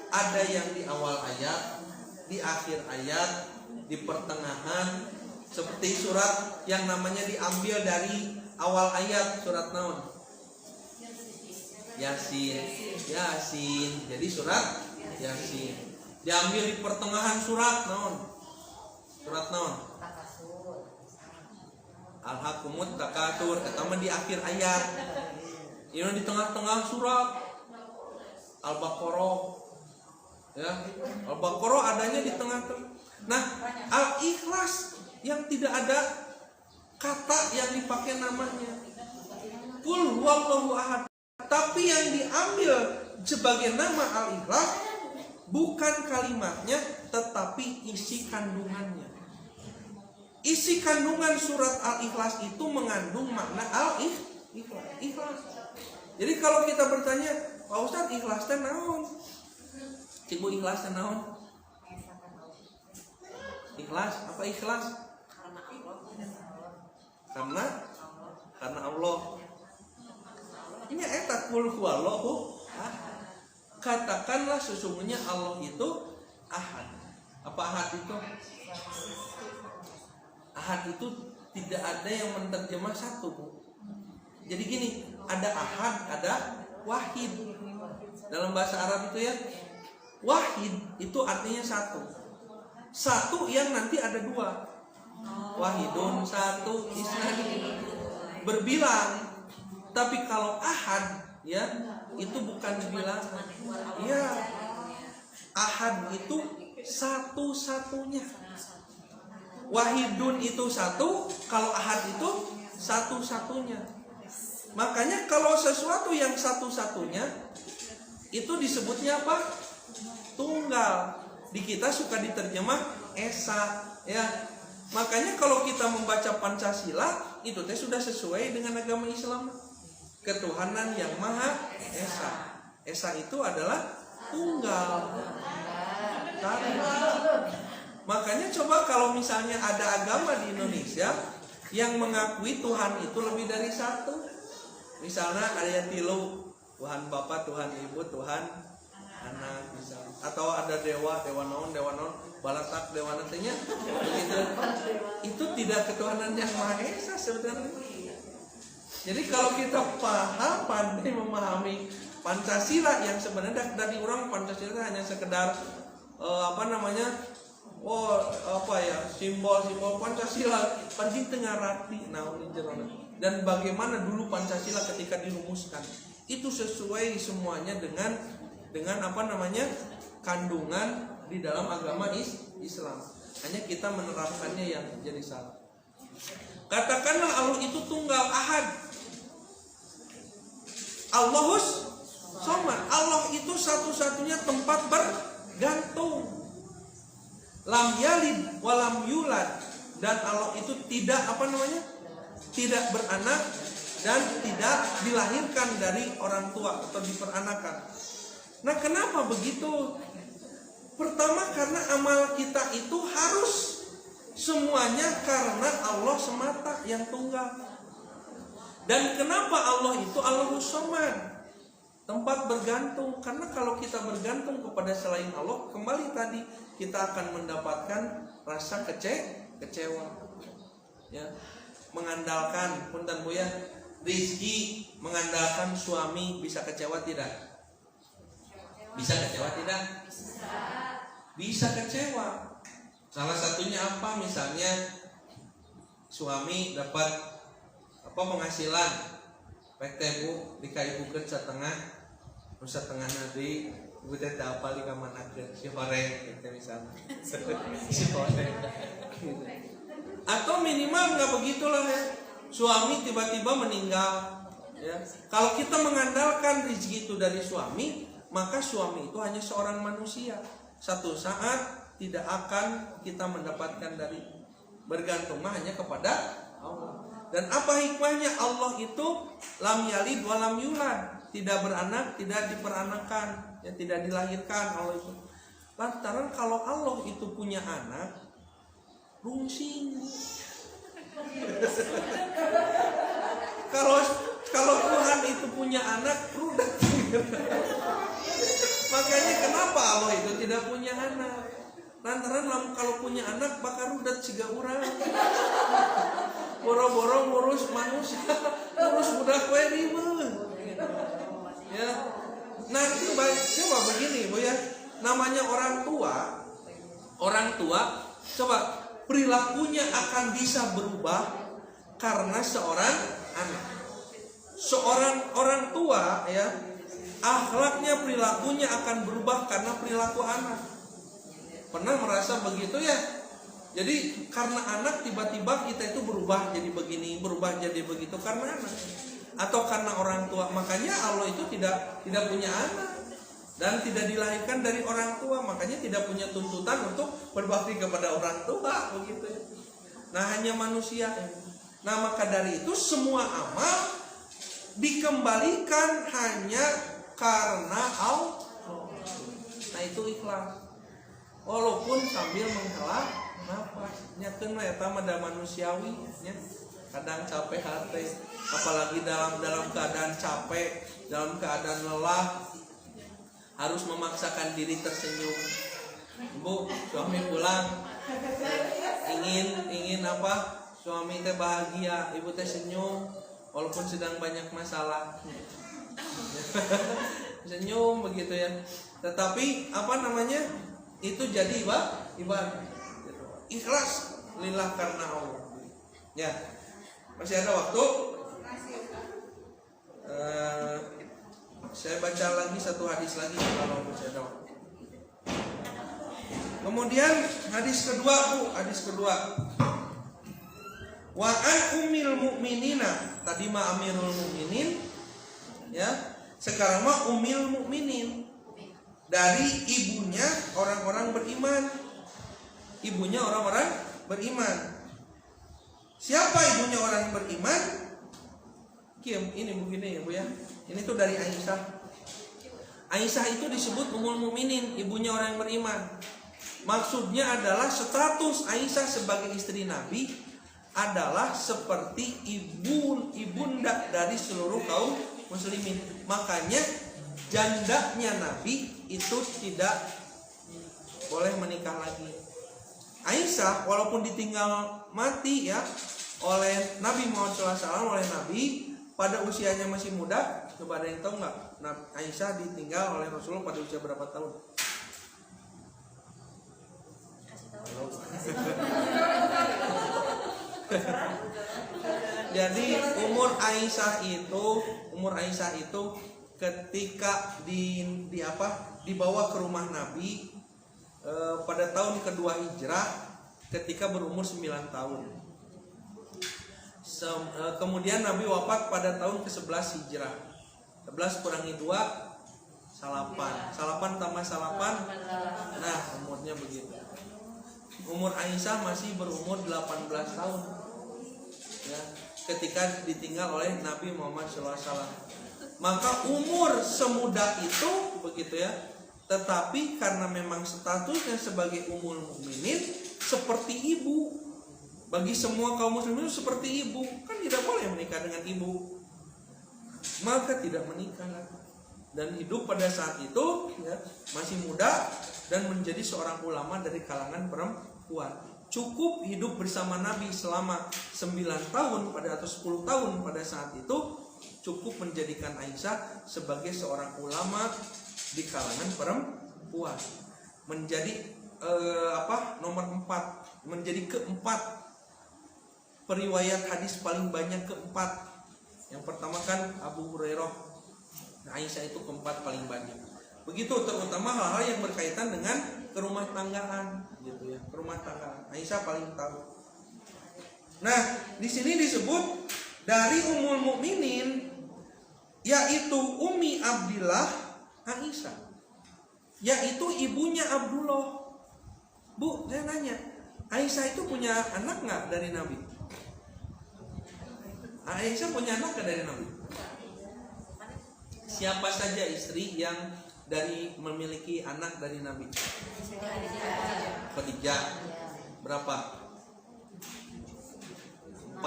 ada yang di awal ayat, di akhir ayat, di pertengahan, seperti surat yang namanya diambil dari awal ayat, surat naon? Yasin. Jadi surat Yasin. Diambil di pertengahan surat naon? Surat naon? Alhaqumut takatsur, eta mah di akhir ayat. Ini di tengah-tengah surat Al-Baqarah. Ya, Al-Baqarah adanya di tengah-tengah. Nah, Al-Ikhlas yang tidak ada kata yang dipakai namanya. Qul huwallahu ahad. Tapi yang diambil sebagai nama Al-Ikhlas bukan kalimatnya, tetapi isi kandungannya. Isi kandungan surat Al-Ikhlas itu mengandung makna Al-Ikhlas. Jadi kalau kita bertanya, Pak Ustadz, ikhlas teh naon? Cibu ikhlas teh naon? Ikhlas, apa ikhlas? Karena Allah. Ini eta qul huwallahu ahad. Katakanlah sesungguhnya Allah itu ahad. Apa ahad itu? Ahad itu tidak ada yang menerjemah satu, Bu. Jadi gini, ada ahad, ada wahid. Dalam bahasa Arab itu ya, wahid itu artinya satu. Satu yang nanti ada dua. Wahidun, satu, isnani, berbilang. Tapi kalau ahad ya, itu bukan bilangan. Ya, ahad itu satu-satunya. Wahidun itu satu, kalau ahad itu satu-satunya. Makanya kalau sesuatu yang satu-satunya itu disebutnya apa? Tunggal. Di kita suka diterjemah esa, ya. Makanya kalau kita membaca Pancasila itu teh sudah sesuai dengan agama Islam. Ketuhanan yang Maha Esa. Esa itu adalah tunggal. Makanya coba kalau misalnya ada agama di Indonesia yang mengakui Tuhan itu lebih dari satu. Misalnya ada tilu, Tuhan Bapa, Tuhan Ibu, Tuhan Anak, misalnya. Atau ada dewa naon, balatak, dewa nantinya. Begitu. Itu tidak ketuhanan yang Maha Esa sebenarnya. Jadi kalau kita pandai memahami Pancasila yang sebenarnya dari orang Pancasila hanya sekedar simbol Pancasila panjing tengah rati dan bagaimana dulu Pancasila ketika dirumuskan itu sesuai semuanya dengan kandungan di dalam agama Islam. Hanya kita menerapkannya yang jadi salah. Katakanlah Allah itu tunggal, ahad. Allahus somad. Allah itu satu-satunya tempat bergantung. Lam yalid walam yulad. Dan Allah itu tidak tidak beranak dan tidak dilahirkan dari orang tua atau diperanakan. Nah, kenapa begitu? Pertama, karena amal kita itu harus semuanya karena Allah semata yang tunggal. Dan kenapa Allah itu Allahus Somad, tempat bergantung? Karena kalau kita bergantung kepada selain Allah, kembali tadi kita akan mendapatkan rasa kecewa. Ya, mengandalkan, punten Bu ya, rizki mengandalkan suami bisa kecewa tidak? Bisa kecewa tidak? Bisa kecewa. Salah satunya apa? Misalnya suami dapat penghasilan PT Bu dikaibukeun setengah nanti Bu teh teu apal di kamanakeun si horeng gitu misalnya. Si horeng. Atau minimal enggak begitulah ya. Suami tiba-tiba meninggal ya. Kalau kita mengandalkan rezeki itu dari suami, maka suami itu hanya seorang manusia. Satu saat tidak akan kita mendapatkan Bergantung hanya kepada Allah. Dan apa hikmahnya? Allah itu lam yalid wa lam yulad, tidak beranak, tidak diperanakan, ya tidak dilahirkan Allah itu. Lantaran kalau Allah itu punya anak, rungsing. Kalau Tuhan itu punya anak, rudet. Makanya kenapa Allah itu tidak punya anak? Lantaran kalau punya anak bakal rudet siga urang. Boro-boro ngurus manusia, ngurus budak we ribet. Ya. Nah, itu baik. Coba begini, Bu ya. Namanya orang tua, coba perilakunya akan bisa berubah karena seorang anak. Seorang orang tua ya, akhlaknya, perilakunya akan berubah karena perilaku anak. Pernah merasa begitu ya? Jadi karena anak tiba-tiba kita itu berubah jadi begini, berubah jadi begitu karena anak. Atau karena orang tua. Makanya Allah itu tidak punya anak dan tidak dilahirkan dari orang tua, makanya tidak punya tuntutan untuk berbakti kepada orang tua begitu ya. Nah, hanya manusia. Nah, maka dari itu semua amal dikembalikan hanya karena Allah. Nah, itu ikhlas. Walaupun sambil menghela nafas. Nyakeun eta mah da manusiawi nya. Kadang capek hati, apalagi dalam keadaan capek, dalam keadaan lelah, harus memaksakan diri tersenyum. Bu, suami pulang ingin apa? Suami teh bahagia, ibu teh senyum walaupun sedang banyak masalah. Senyum begitu ya. Tetapi apa namanya? Itu jadi ibadah. Ikhlas lillah karena Allah. Ya. Masih ada waktu? Saya baca lagi satu hadis lagi kalau masih ada waktu. Kemudian hadis kedua. Wa an ummil mu'minina. Tadi mah amirul mu'minin, ya. Sekarang mah ummil mu'minin. Dari ibunya orang-orang beriman. Ibunya orang-orang beriman. Siapa ibunya orang beriman? Ini begini ya Bu ya. Ini tuh dari Aisyah. Aisyah itu disebut ummul mukminin, ibunya orang yang beriman. Maksudnya adalah status Aisyah sebagai istri Nabi adalah seperti ibunda dari seluruh kaum muslimin. Makanya jandanya Nabi itu tidak boleh menikah lagi. Aisyah walaupun ditinggal mati ya oleh Nabi Muhammad SAW, oleh Nabi pada usianya masih muda. Coba ada yang tahu nggak? Aisyah ditinggal oleh Rasulullah pada usia berapa tahun? Jadi umur Aisyah itu ketika dibawa ke rumah Nabi pada tahun kedua hijrah ketika berumur 9 tahun. Kemudian Nabi wafat pada tahun ke-11 hijrah. 11 kurangi 2 salapan tambah salapan. Nah, umurnya begitu. Umur Aisyah masih berumur 18 tahun. Ya, ketika ditinggal oleh Nabi Muhammad SAW. Maka umur semuda itu begitu ya. Tetapi karena memang statusnya sebagai ummul mukminin seperti ibu, bagi semua kaum muslimin seperti ibu, kan tidak boleh menikah dengan ibu, maka tidak menikah lagi dan hidup pada saat itu ya, masih muda dan menjadi seorang ulama dari kalangan perempuan. Cukup hidup bersama Nabi selama 9 tahun atau 10 tahun pada saat itu cukup menjadikan Aisyah sebagai seorang ulama di kalangan perempuan, menjadi nomor 4, menjadi keempat periwayat hadis paling banyak, keempat. Yang pertama kan Abu Hurairah, Aisyah itu keempat paling banyak. Begitu, terutama hal-hal yang berkaitan dengan kerumah tanggaan gitu ya, kerumah tanggaan. Aisyah paling tahu. Nah, di sini disebut dari ummul mukminin yaitu Ummi Abdillah Aisyah, yaitu ibunya Abdullah. Bu, saya nanya, Aisyah itu punya anak nggak dari Nabi? Aisyah punya anak nggak dari Nabi? Siapa saja istri yang memiliki anak dari Nabi? Khadijah. Berapa? 4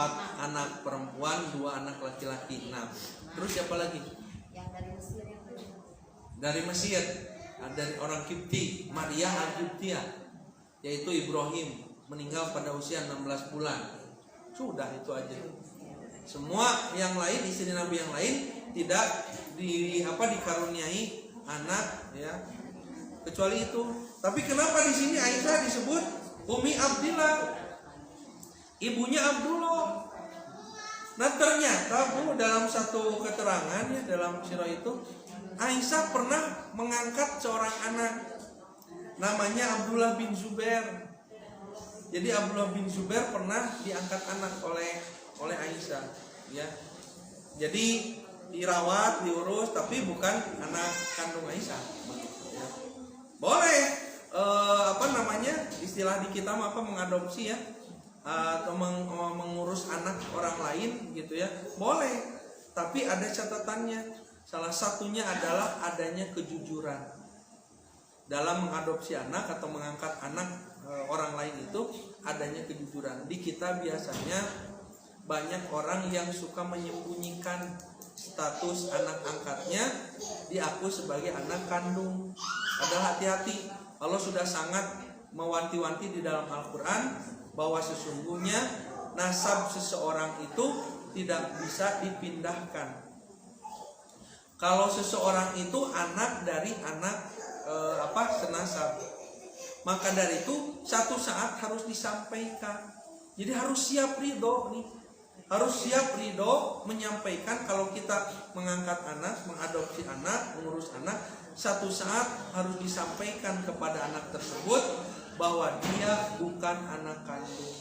anak perempuan, 2 anak laki-laki. Nah, terus siapa lagi? Yang dari Mesir yang Dari Mesir, dari orang Kipti, Maria al-Kiptiyah, yaitu Ibrahim, meninggal pada usia 16 bulan. Sudah itu aja. Semua yang lain, istri Nabi yang lain tidak dikaruniai anak, ya, kecuali itu. Tapi kenapa di sini Aisyah disebut Umi Abdillah, ibunya Abdullah? Nah ternyata dalam satu keterangan ya dalam sirah itu, Aisyah pernah mengangkat seorang anak namanya Abdullah bin Zubair. Jadi Abdullah bin Zubair pernah diangkat anak oleh Aisyah, ya. Jadi dirawat, diurus, tapi bukan anak kandung Aisyah. Ya. Boleh istilah di kita mengadopsi, ya, atau mengurus anak orang lain gitu, ya. Boleh, tapi ada catatannya. Salah satunya adalah adanya kejujuran dalam mengadopsi anak atau mengangkat anak orang lain, itu adanya kejujuran. Di kita biasanya banyak orang yang suka menyembunyikan status anak angkatnya, diaku sebagai anak kandung. Padahal hati-hati, Allah sudah sangat mewanti-wanti di dalam Al-Quran bahwa sesungguhnya nasab seseorang itu tidak bisa dipindahkan. Kalau seseorang itu anak dari anak senasab, maka dari itu satu saat harus disampaikan. Jadi harus siap ridho nih, harus siap ridho menyampaikan kalau kita mengangkat anak, mengadopsi anak, mengurus anak, satu saat harus disampaikan kepada anak tersebut bahwa dia bukan anak kandung.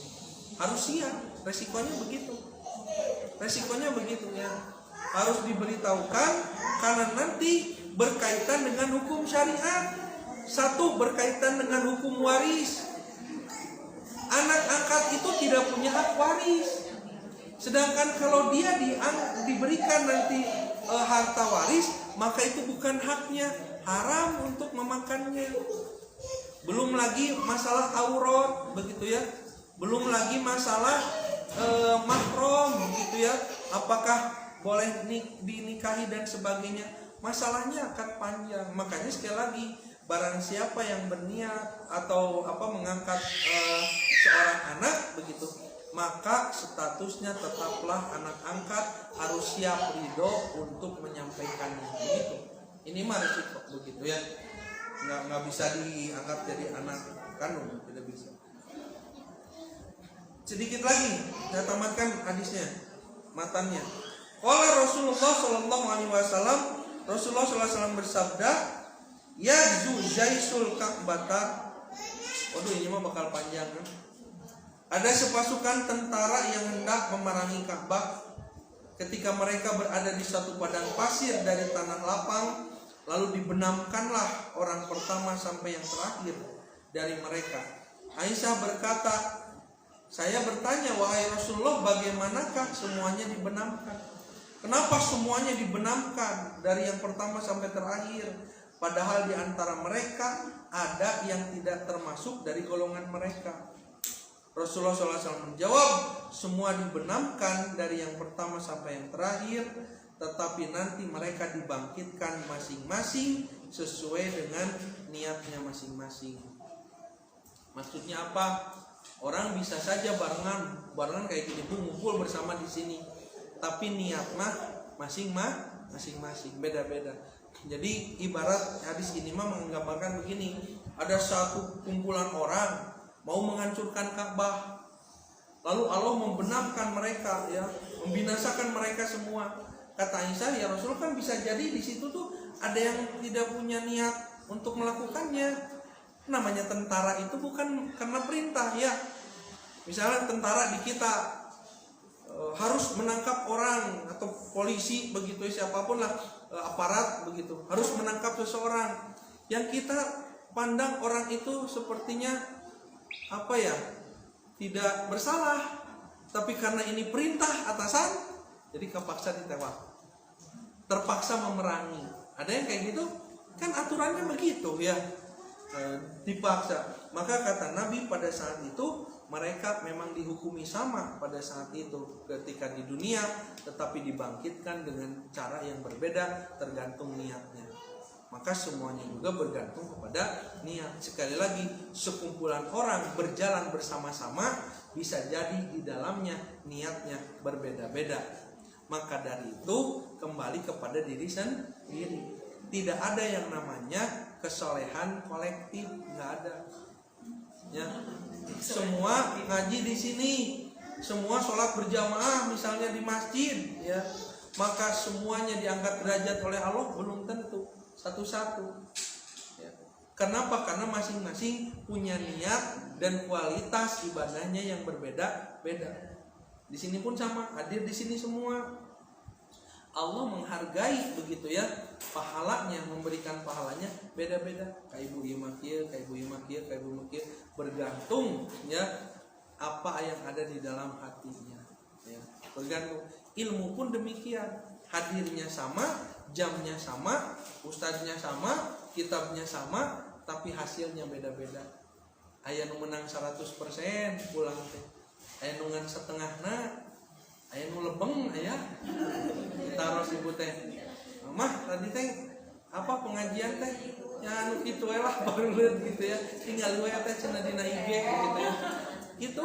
Harus siap, resikonya begitu. Resikonya begitu, ya. Harus diberitahukan karena nanti berkaitan dengan hukum syariat. Satu, berkaitan dengan hukum waris. Anak angkat itu tidak punya hak waris. Sedangkan kalau dia diberikan nanti harta waris, maka itu bukan haknya, haram untuk memakannya. Belum lagi masalah aurat, begitu, ya. Belum lagi masalah mahram, begitu, ya. Apakah boleh dinikahi dan sebagainya. Masalahnya akan panjang. Makanya sekali lagi, barang siapa yang berniat atau mengangkat seorang anak, begitu, maka statusnya tetaplah anak angkat, harus siap ridho untuk menyampaikannya, begitu. Ini mah resiko, begitu, ya. Nggak bisa dianggap jadi anak kandung, tidak bisa. Sedikit lagi saya tamatkan hadisnya, matannya. Qala Rasulullah sallallahu alaihi wasallam, Rasulullah sallallahu alaihi wasallam bersabda, "Yazu jaisul Ka'bata." Waduh, ini mah bakal panjang, kan? Ada sepasukan tentara yang hendak memerangi Ka'bah. Ketika mereka berada di satu padang pasir dari tanah lapang, lalu dibenamkanlah orang pertama sampai yang terakhir dari mereka. Aisyah berkata, saya bertanya, wahai Rasulullah, bagaimanakah semuanya dibenamkan? Kenapa semuanya dibenamkan dari yang pertama sampai terakhir? Padahal di antara mereka ada yang tidak termasuk dari golongan mereka. Rasulullah SAW menjawab, semua dibenamkan dari yang pertama sampai yang terakhir, tetapi nanti mereka dibangkitkan masing-masing sesuai dengan niatnya masing-masing. Maksudnya apa? Orang bisa saja barengan kayak gini, ngumpul bersama di sini, tapi niat mah masing-masing, beda-beda. Jadi ibarat hadis ini mah menggambarkan begini, ada satu kumpulan orang mau menghancurkan Ka'bah, lalu Allah membenamkan mereka, ya, membinasakan mereka semua. Kata Aisyah, ya Rasul, kan bisa jadi di situ tuh ada yang tidak punya niat untuk melakukannya. Namanya tentara itu bukan karena perintah, ya. Misalnya tentara di kita harus menangkap orang, atau polisi begitu, siapapun lah, aparat begitu, harus menangkap seseorang. Yang kita pandang orang itu sepertinya tidak bersalah, tapi karena ini perintah atasan, jadi kepaksa ditewak, terpaksa memerangi. Ada yang kayak gitu, kan aturannya begitu ya, dipaksa. Maka kata Nabi pada saat itu mereka memang dihukumi sama pada saat itu ketika di dunia, tetapi dibangkitkan dengan cara yang berbeda tergantung niatnya. Maka semuanya juga bergantung kepada niat. Sekali lagi, sekumpulan orang berjalan bersama-sama, bisa jadi di dalamnya niatnya berbeda-beda. Maka dari itu kembali kepada diri sendiri. Tidak ada yang namanya kesolehan kolektif, nggak ada. Ya, semua ngaji di sini, semua sholat berjamaah misalnya di masjid, ya, maka semuanya diangkat derajat oleh Allah belum tentu satu-satu. Ya. Kenapa? Karena masing-masing punya niat dan kualitas ibadahnya yang berbeda-beda. Di sini pun sama, hadir di sini semua. Allah menghargai begitu ya, pahalanya, memberikan pahalanya beda-beda. Kayak ibu imakir, kayak ibu imakir, kayak ibu imakir, bergantung ya apa yang ada di dalam hatinya. Ya, bergantung. Ilmu pun demikian, hadirnya sama, jamnya sama, ustadznya sama, kitabnya sama, tapi hasilnya beda-beda. Aya nu menang 100% pulang teh, aya nu ngan setengahna, aya nu lebeng aya. Taros ibu teh, mah tadi teh apa pengajian teh ya anu kitu we lah baru gitu ya, tinggal we teh cenah dina IG gitu ya. Itu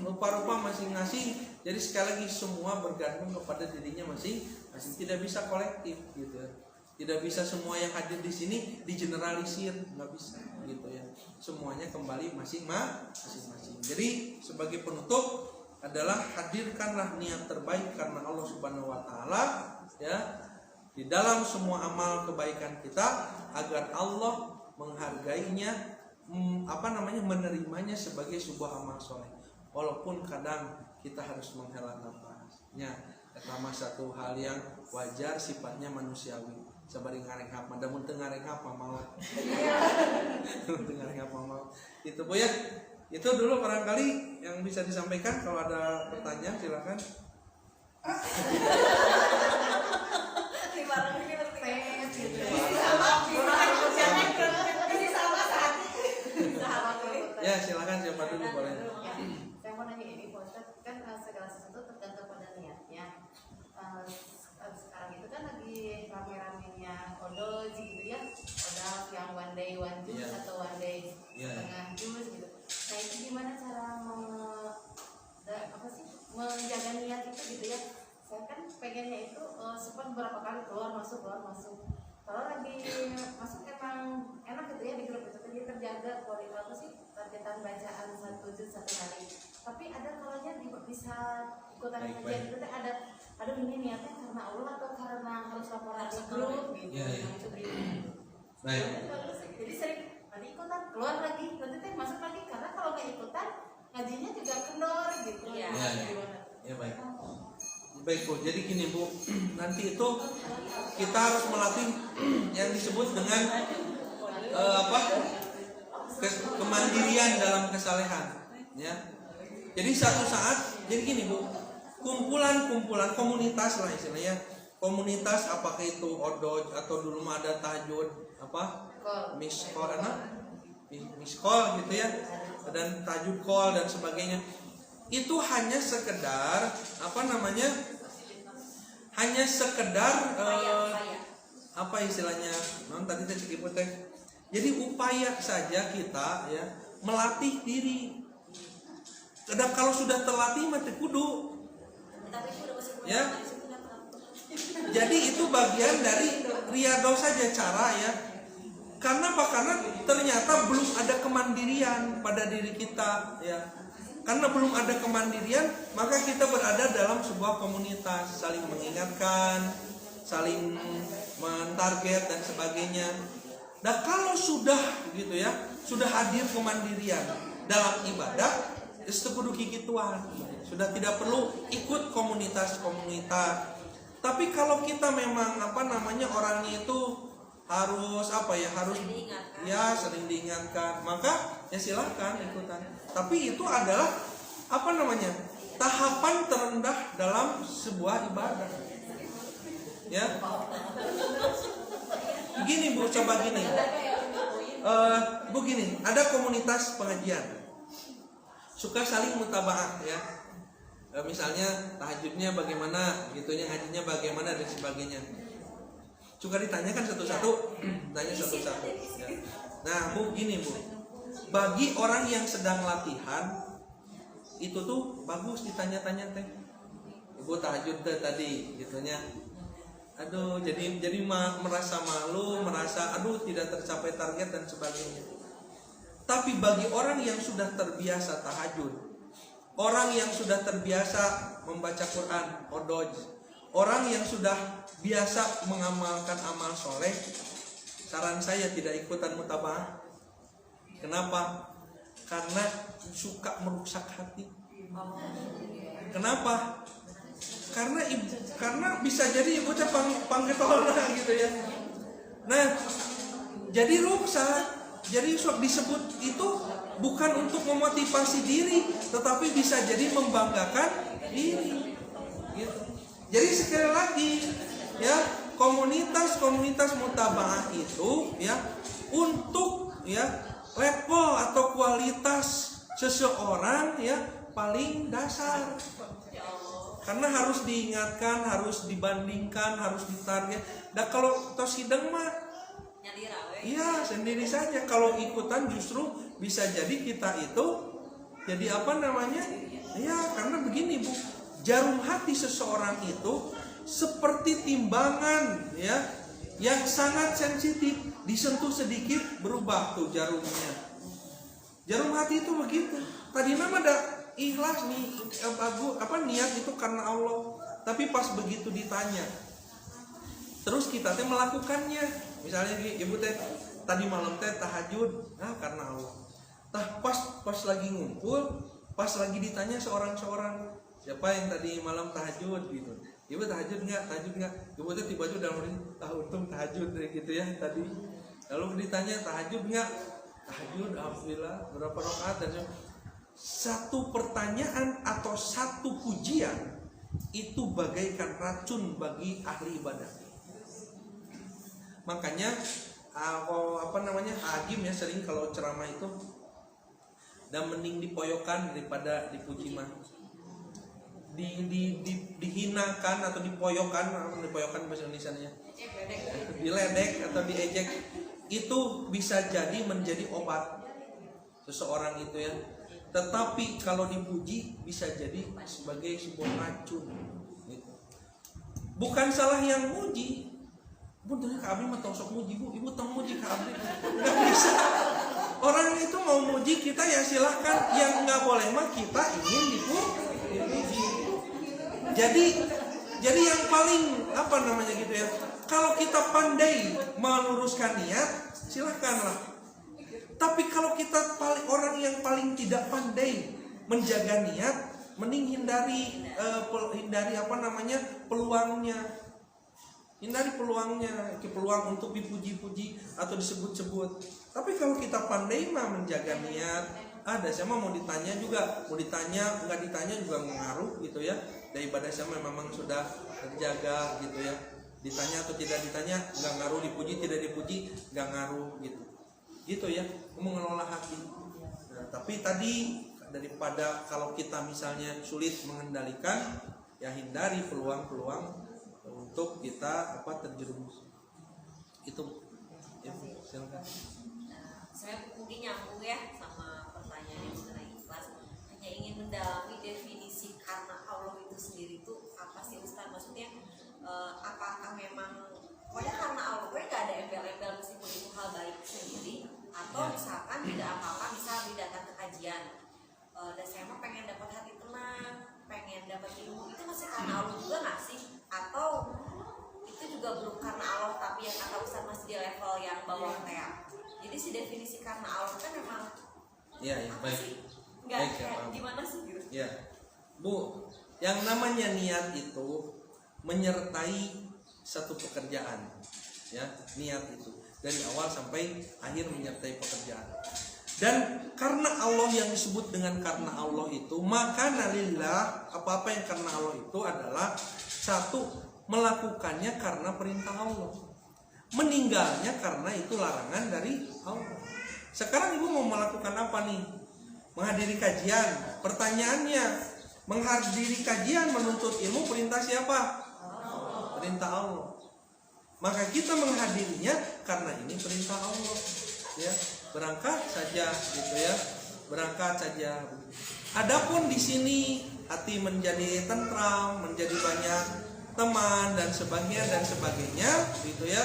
rupa-rupa masing-masing. Jadi sekali lagi semua bergantung kepada dirinya masing-masing, tidak bisa kolektif gitu ya. Tidak bisa semua yang hadir di sini digeneralisir, nggak bisa gitu ya. Semuanya kembali masing-masing. Jadi sebagai penutup adalah hadirkanlah niat terbaik karena Allah Subhanahu wa taala ya di dalam semua amal kebaikan kita agar Allah menghargainya, menerimanya sebagai sebuah amal soleh. Walaupun kadang kita harus menghela nafasnya, pertama satu hal yang wajar sifatnya manusiawi. Sabari ngarenghap, madamun teu ngarenghap maut. Teu ngarenghap maut. Itu Bu ya. Itu dulu barangkali yang bisa disampaikan. Kalau ada pertanyaan silakan. Ya silakan siapa dulu boleh. Saya mau nanya ini Pak Ustadz, kan segala sesuatu tergantung pada niatnya. Sekarang itu kan lagi rame-ramenya odol gitu ya, odol yang one day one juice atau one day setengah juice gitu. Nah itu gimana cara menjaga niat itu gitu ya? Saya kan pengennya itu sempat beberapa kali keluar masuk. Kalau lagi masuk emang enak gitu ya di grup itu, jadi terjaga kualitas targetan bacaan 1 juz 1 hari. Tapi ada kalanya bisa ikutan kajian itu ada ini niatnya karena Allah atau karena harus laporan di grup gitu. Nah itu gimana? Jadi sering nanti ikutan keluar lagi, nanti masuk lagi karena kalau nggak ikutan ngajinya juga kendor gitu. Ya baik. Baik Bu, jadi gini Bu, nanti itu kita harus melatih yang disebut dengan kemandirian dalam kesalehan, ya. Jadi satu saat, jadi gini Bu, kumpulan komunitas lah istilahnya, komunitas apakah itu odoj atau dulu mah ada tahajud miskol gitu ya, dan tahajud call dan sebagainya. Itu hanya sekedar hanya sekedar apa istilahnya tadi saya cekiput teh. Jadi upaya saja kita ya melatih diri. Kadang kalau sudah terlatih mati kudu ya. Jadi itu bagian dari riyadhah saja cara ya. Karena ternyata belum ada kemandirian pada diri kita ya. Karena belum ada kemandirian, maka kita berada dalam sebuah komunitas, saling mengingatkan, saling mentarget dan sebagainya. Nah kalau sudah gitu ya, sudah hadir kemandirian dalam ibadah, itu kudu kikituan. Sudah tidak perlu ikut komunitas-komunitas. Tapi kalau kita memang orangnya itu harus sering diingatkan, maka ya silakan ikutan. Tapi itu adalah apa namanya, tahapan terendah dalam sebuah ibadah. Ya, gini Bu, coba gini. Bu gini, ada komunitas pengajian, suka saling mutabaah ya. Misalnya tahajudnya bagaimana, gitunya ngajinya bagaimana dan sebagainya. Suka ditanyakan satu-satu, tanya satu-satu. Ya. Nah Bu, gini Bu, bagi orang yang sedang latihan itu tuh bagus ditanya-tanya teh. Ibu tahajud tadi, gitunya. Aduh, jadi merasa malu, merasa aduh tidak tercapai target dan sebagainya. Tapi bagi orang yang sudah terbiasa tahajud, orang yang sudah terbiasa membaca Quran, odoj, orang yang sudah biasa mengamalkan amal soleh, saran saya tidak ikutan mutabaah. Kenapa? Karena suka merusak hati. Kenapa? Karena bisa jadi ibu panggetolna gitu ya. Nah, jadi rusak. Jadi disebut itu bukan untuk memotivasi diri, tetapi bisa jadi membanggakan diri. Gitu. Jadi sekali lagi ya, komunitas mutabaah itu ya untuk ya level atau kualitas seseorang ya paling dasar. Karena harus diingatkan, harus dibandingkan, harus ditarget. Dan kalau tos hidang mah, iya sendiri saja. Kalau ikutan justru bisa jadi kita itu jadi apa namanya? Ya karena begini Bu, jarum hati seseorang itu seperti timbangan ya, yang sangat sensitif. Disentuh sedikit berubah tuh jarumnya. Jarum hati itu begitu. Tadi nama ada ikhlas nih, niat itu karena Allah, tapi pas begitu ditanya, terus kita teh melakukannya, misalnya ibu teh tadi malam teh tahajud, karena Allah. Pas lagi ngumpul, pas lagi ditanya seorang siapa yang tadi malam tahajud gitu, ibu tahajud nggak, ibu teh tiba-tiba dalam ini untung tahajud gitu ya tadi, lalu ditanya tahajud nggak, tahajud alhamdulillah berapa rakaat dan satu pertanyaan atau satu pujian itu bagaikan racun bagi ahli ibadah. Makanya Agim ya sering kalau ceramah itu, dan mending dipoyokan daripada dipuji mah. Dihinakan atau dipoyokan bahasa Indonesianya. Diledek atau diejek itu bisa jadi menjadi obat seseorang itu ya. Tetapi kalau dipuji bisa jadi sebagai sebuah racun. Bukan salah yang muji. Bu, tanya Kak Abdi mah sok muji Bu, ibu tong muji Kak Abdi. Nggak bisa. Orang itu mau muji kita ya silahkan. Yang nggak boleh mah kita ingin dipuji. Jadi yang paling gitu ya. Kalau kita pandai meluruskan niat, silahkanlah. Tapi kalau kita orang yang paling tidak pandai menjaga niat, mending hindari peluangnya. Hindari peluang untuk dipuji-puji atau disebut-sebut. Tapi kalau kita pandai mah menjaga niat, ada sama mau ditanya nggak ditanya juga ngaruh gitu ya. Dan ibadah sama memang sudah terjaga gitu ya. Ditanya atau tidak ditanya nggak ngaruh, dipuji tidak dipuji nggak ngaruh gitu ya, mengelola hati. Nah, tapi tadi daripada kalau kita misalnya sulit mengendalikan, ya hindari peluang-peluang untuk kita terjerumus. Itu ya, silakan. Saya mungkin nyambung ya sama pertanyaan yang mengenai ikhlas. Hanya ingin mendalami definisi karena Allah itu sendiri itu apa sih Ustaz? Maksudnya apakah memang pokoknya karena Allah, pokoknya nggak ada embel-embel meskipun itu hal baik sendiri, atau misalkan tidak apa-apa misal datang ke kajian dan saya mah pengen dapat hati tenang, pengen dapat ilmu, itu masih karena Allah juga nggak sih? Atau itu juga belum karena Allah tapi yang kata Ustaz masih di level yang bawah kayak. Jadi si definisi karena Allah kan memang baik. sih? Nggak kayak gimana sih gitu? Ya Bu, yang namanya niat itu menyertai satu pekerjaan ya, niat itu dari awal sampai akhir menyertai pekerjaan. Dan karena Allah yang disebut dengan karena Allah itu, maka nalillah, apa-apa yang karena Allah itu adalah satu, melakukannya karena perintah Allah, meninggalnya karena itu larangan dari Allah. Sekarang ibu mau melakukan apa nih? Menghadiri kajian. Pertanyaannya, menghadiri kajian menuntut ilmu perintah siapa? Perintah Allah. Maka kita menghadirinya karena ini perintah Allah, ya. Berangkat saja gitu ya. Berangkat saja. Adapun di sini hati menjadi tentram, menjadi banyak teman dan sebagainya gitu ya.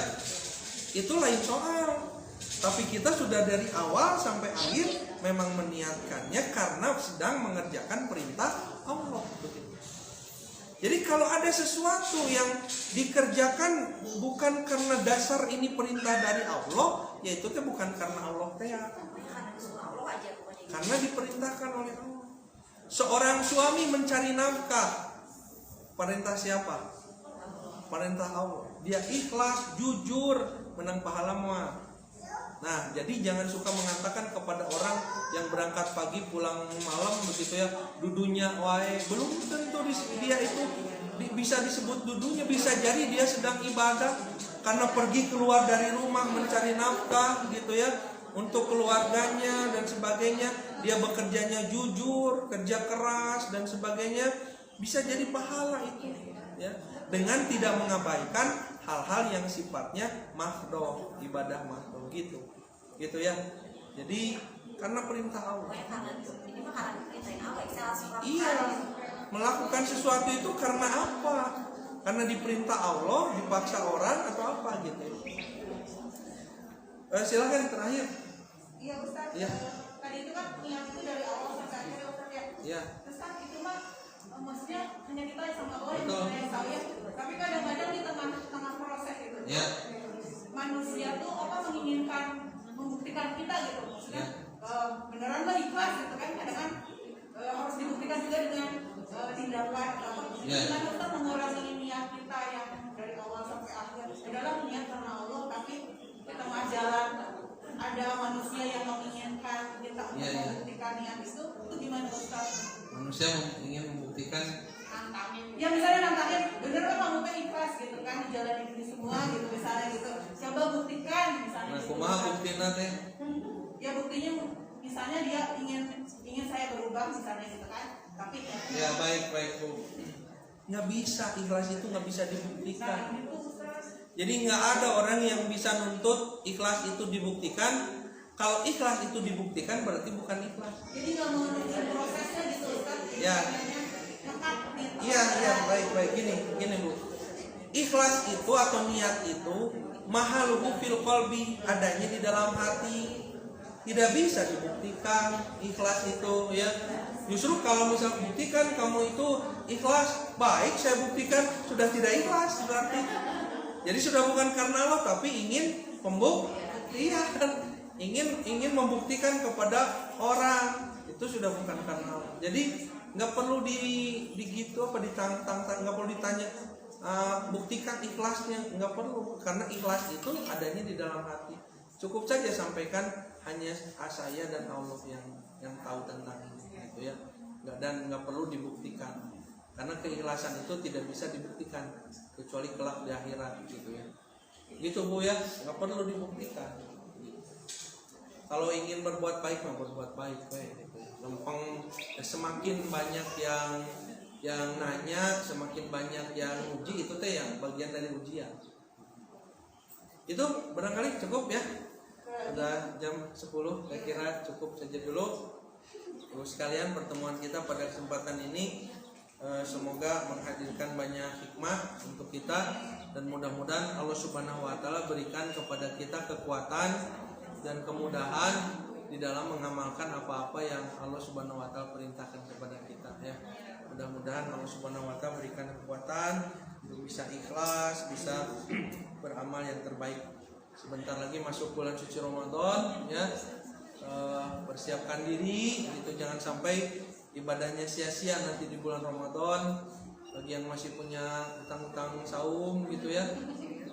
Itu lain soal. Tapi kita sudah dari awal sampai akhir memang meniatkannya karena sedang mengerjakan perintah Allah begitu. Jadi kalau ada sesuatu yang dikerjakan bukan karena dasar ini perintah dari Allah, ya itu bukan karena Allah karena diperintahkan oleh Allah. Seorang suami mencari nafkah, perintah siapa? Perintah Allah. Dia ikhlas, jujur, menang pahala mah. Nah, jadi jangan suka mengatakan kepada orang yang berangkat pagi pulang malam begitu ya, dudunya wae. Belum tentu dia itu bisa disebut dudunya, bisa jadi dia sedang ibadah karena pergi keluar dari rumah mencari nafkah gitu ya, untuk keluarganya dan sebagainya. Dia bekerjanya jujur, kerja keras dan sebagainya, bisa jadi pahala itu ya, dengan tidak mengabaikan hal-hal yang sifatnya mahdoh, ibadah mahdoh gitu ya. Jadi karena perintah Allah. Iya, melakukan sesuatu itu karena apa? Karena diperintah Allah, dipaksa orang atau apa gitu. Silakan terakhir. Iya Ustaz. Iya. Tadi itu kan niat itu dari Allah sampai akhir ya Ustaz ya. Iya. Terus kan itu mah maksudnya hanya kita sama Allah yang tahu ya. Tapi kadang-kadang di tengah proses itu. Ya. Manusia tuh menginginkan membuktikan kita gitu. Maksudnya beneran lah ikhlas gitu kan. Kadang kan harus dibuktikan juga dengan tindakan apa. Dengan Ustaz mengurangi niat kita yang dari awal sampai akhir adalah niat karena Allah, tapi di tengah jalan ada manusia yang menginginkan kita untuk membuktikan niat itu gimana Ustaz? Manusia ingin membuktikan ya misalnya nantangin bener kan kamu kan ikhlas gitu kan di jalan ini semua gitu misalnya gitu, coba buktikan misalnya. Nah, kumaha buktinya teh? Ya buktinya misalnya dia ingin saya berubah misalnya gitu kan, tapi ya baik Bu. Nggak bisa, ikhlas itu nggak bisa dibuktikan. nah, itu Ustaz. Jadi nggak ada orang yang bisa nuntut ikhlas itu dibuktikan. Kalau ikhlas itu dibuktikan berarti bukan ikhlas. Jadi nggak mau nunggu prosesnya gitu Ustaz. Ya. Iya baik gini Bu. Ikhlas itu atau niat itu mahaluhu fil qalbi, adanya di dalam hati. Tidak bisa dibuktikan ikhlas itu ya. Justru kalau misal buktikan kamu itu ikhlas, baik saya buktikan sudah tidak ikhlas berarti. Jadi sudah bukan karena Allah tapi ingin pembuktian, ingin membuktikan kepada orang, itu sudah bukan karena Allah. Jadi nggak perlu ditantang, nggak perlu ditanya buktikan ikhlasnya, nggak perlu, karena ikhlas itu adanya di dalam hati. Cukup saja sampaikan hanya saya dan Allah yang tahu tentang ini gitu ya, nggak perlu dibuktikan, karena keikhlasan itu tidak bisa dibuktikan kecuali kelak di akhirat gitu ya. Gitu Bu ya, nggak perlu dibuktikan. Kalau ingin berbuat baik mah berbuat baik gitu. Lempeng, semakin banyak yang nanya, semakin banyak yang uji, itu teh yang bagian dari ujian. Itu barangkali cukup ya. Udah jam 10, saya kira cukup saja dulu. Terus sekalian pertemuan kita pada kesempatan ini semoga menghadirkan banyak hikmah untuk kita, dan mudah-mudahan Allah Subhanahu wa taala berikan kepada kita kekuatan dan kemudahan di dalam mengamalkan apa-apa yang Allah Subhanahu wa taala perintahkan kepada kita ya. Mudah-mudahan Allah Subhanahu wa taala berikan kekuatan untuk bisa ikhlas, bisa beramal yang terbaik. Sebentar lagi masuk bulan suci Ramadan ya. Persiapkan diri gitu, jangan sampai ibadahnya sia-sia nanti di bulan Ramadan. Bagi yang masih punya utang-utang saum gitu ya,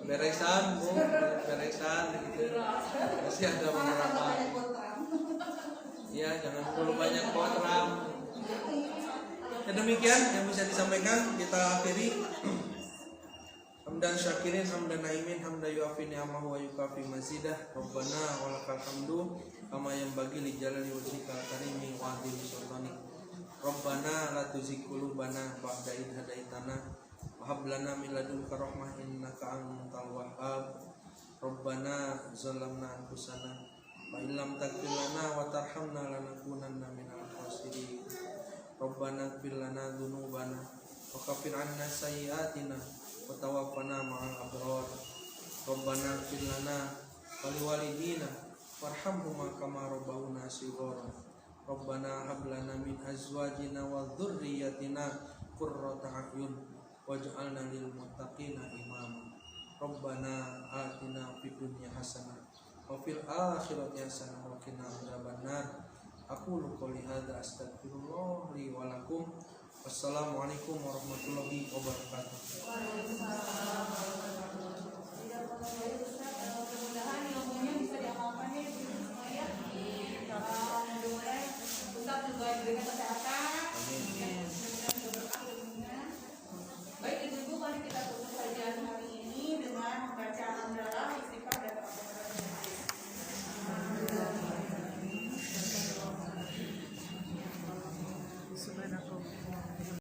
beresan gitu. Masih ada beberapa Ya, jangan terlalu banyak kotoran. Ya, demikian yang bisa disampaikan, kita akhiri. Hamdan syakirin, hamdan naimin, hamdan yuafi ni'amahu wa yukafi mazidah. Rabbana walakal hamdu kama yanbaghi li jalali wajhikal karimi wa adhimi sultanik. Rabbana la tuzigh qulubana ba'da idh hadaitana wa hab lana min ladunka rahmah innaka antal wahhab. Rabbana zalamna anfusana wa illam taghfir lana wa tarhamna lanakunanna minal khasirin. Rabbana ighfir lana dzunubana wa kaffir 'anna sayyi'atina wa tawaffana ma'al abrar. Rabbana ighfir lana wa liwalidina warhamhuma kama rabbawna shighara. Rabbana hab lana min azwajina wa dzurriyyatina qurrata a'yun waj'alna lil muttaqina imama. Rabbana atina fid dunya hasanah wa fil akhirati hasanah wa qina adzabannar. Aqulu qouli hadza astaghfirullah li wa lakum. Wassalamualaikum warahmatullahi wabarakatuh.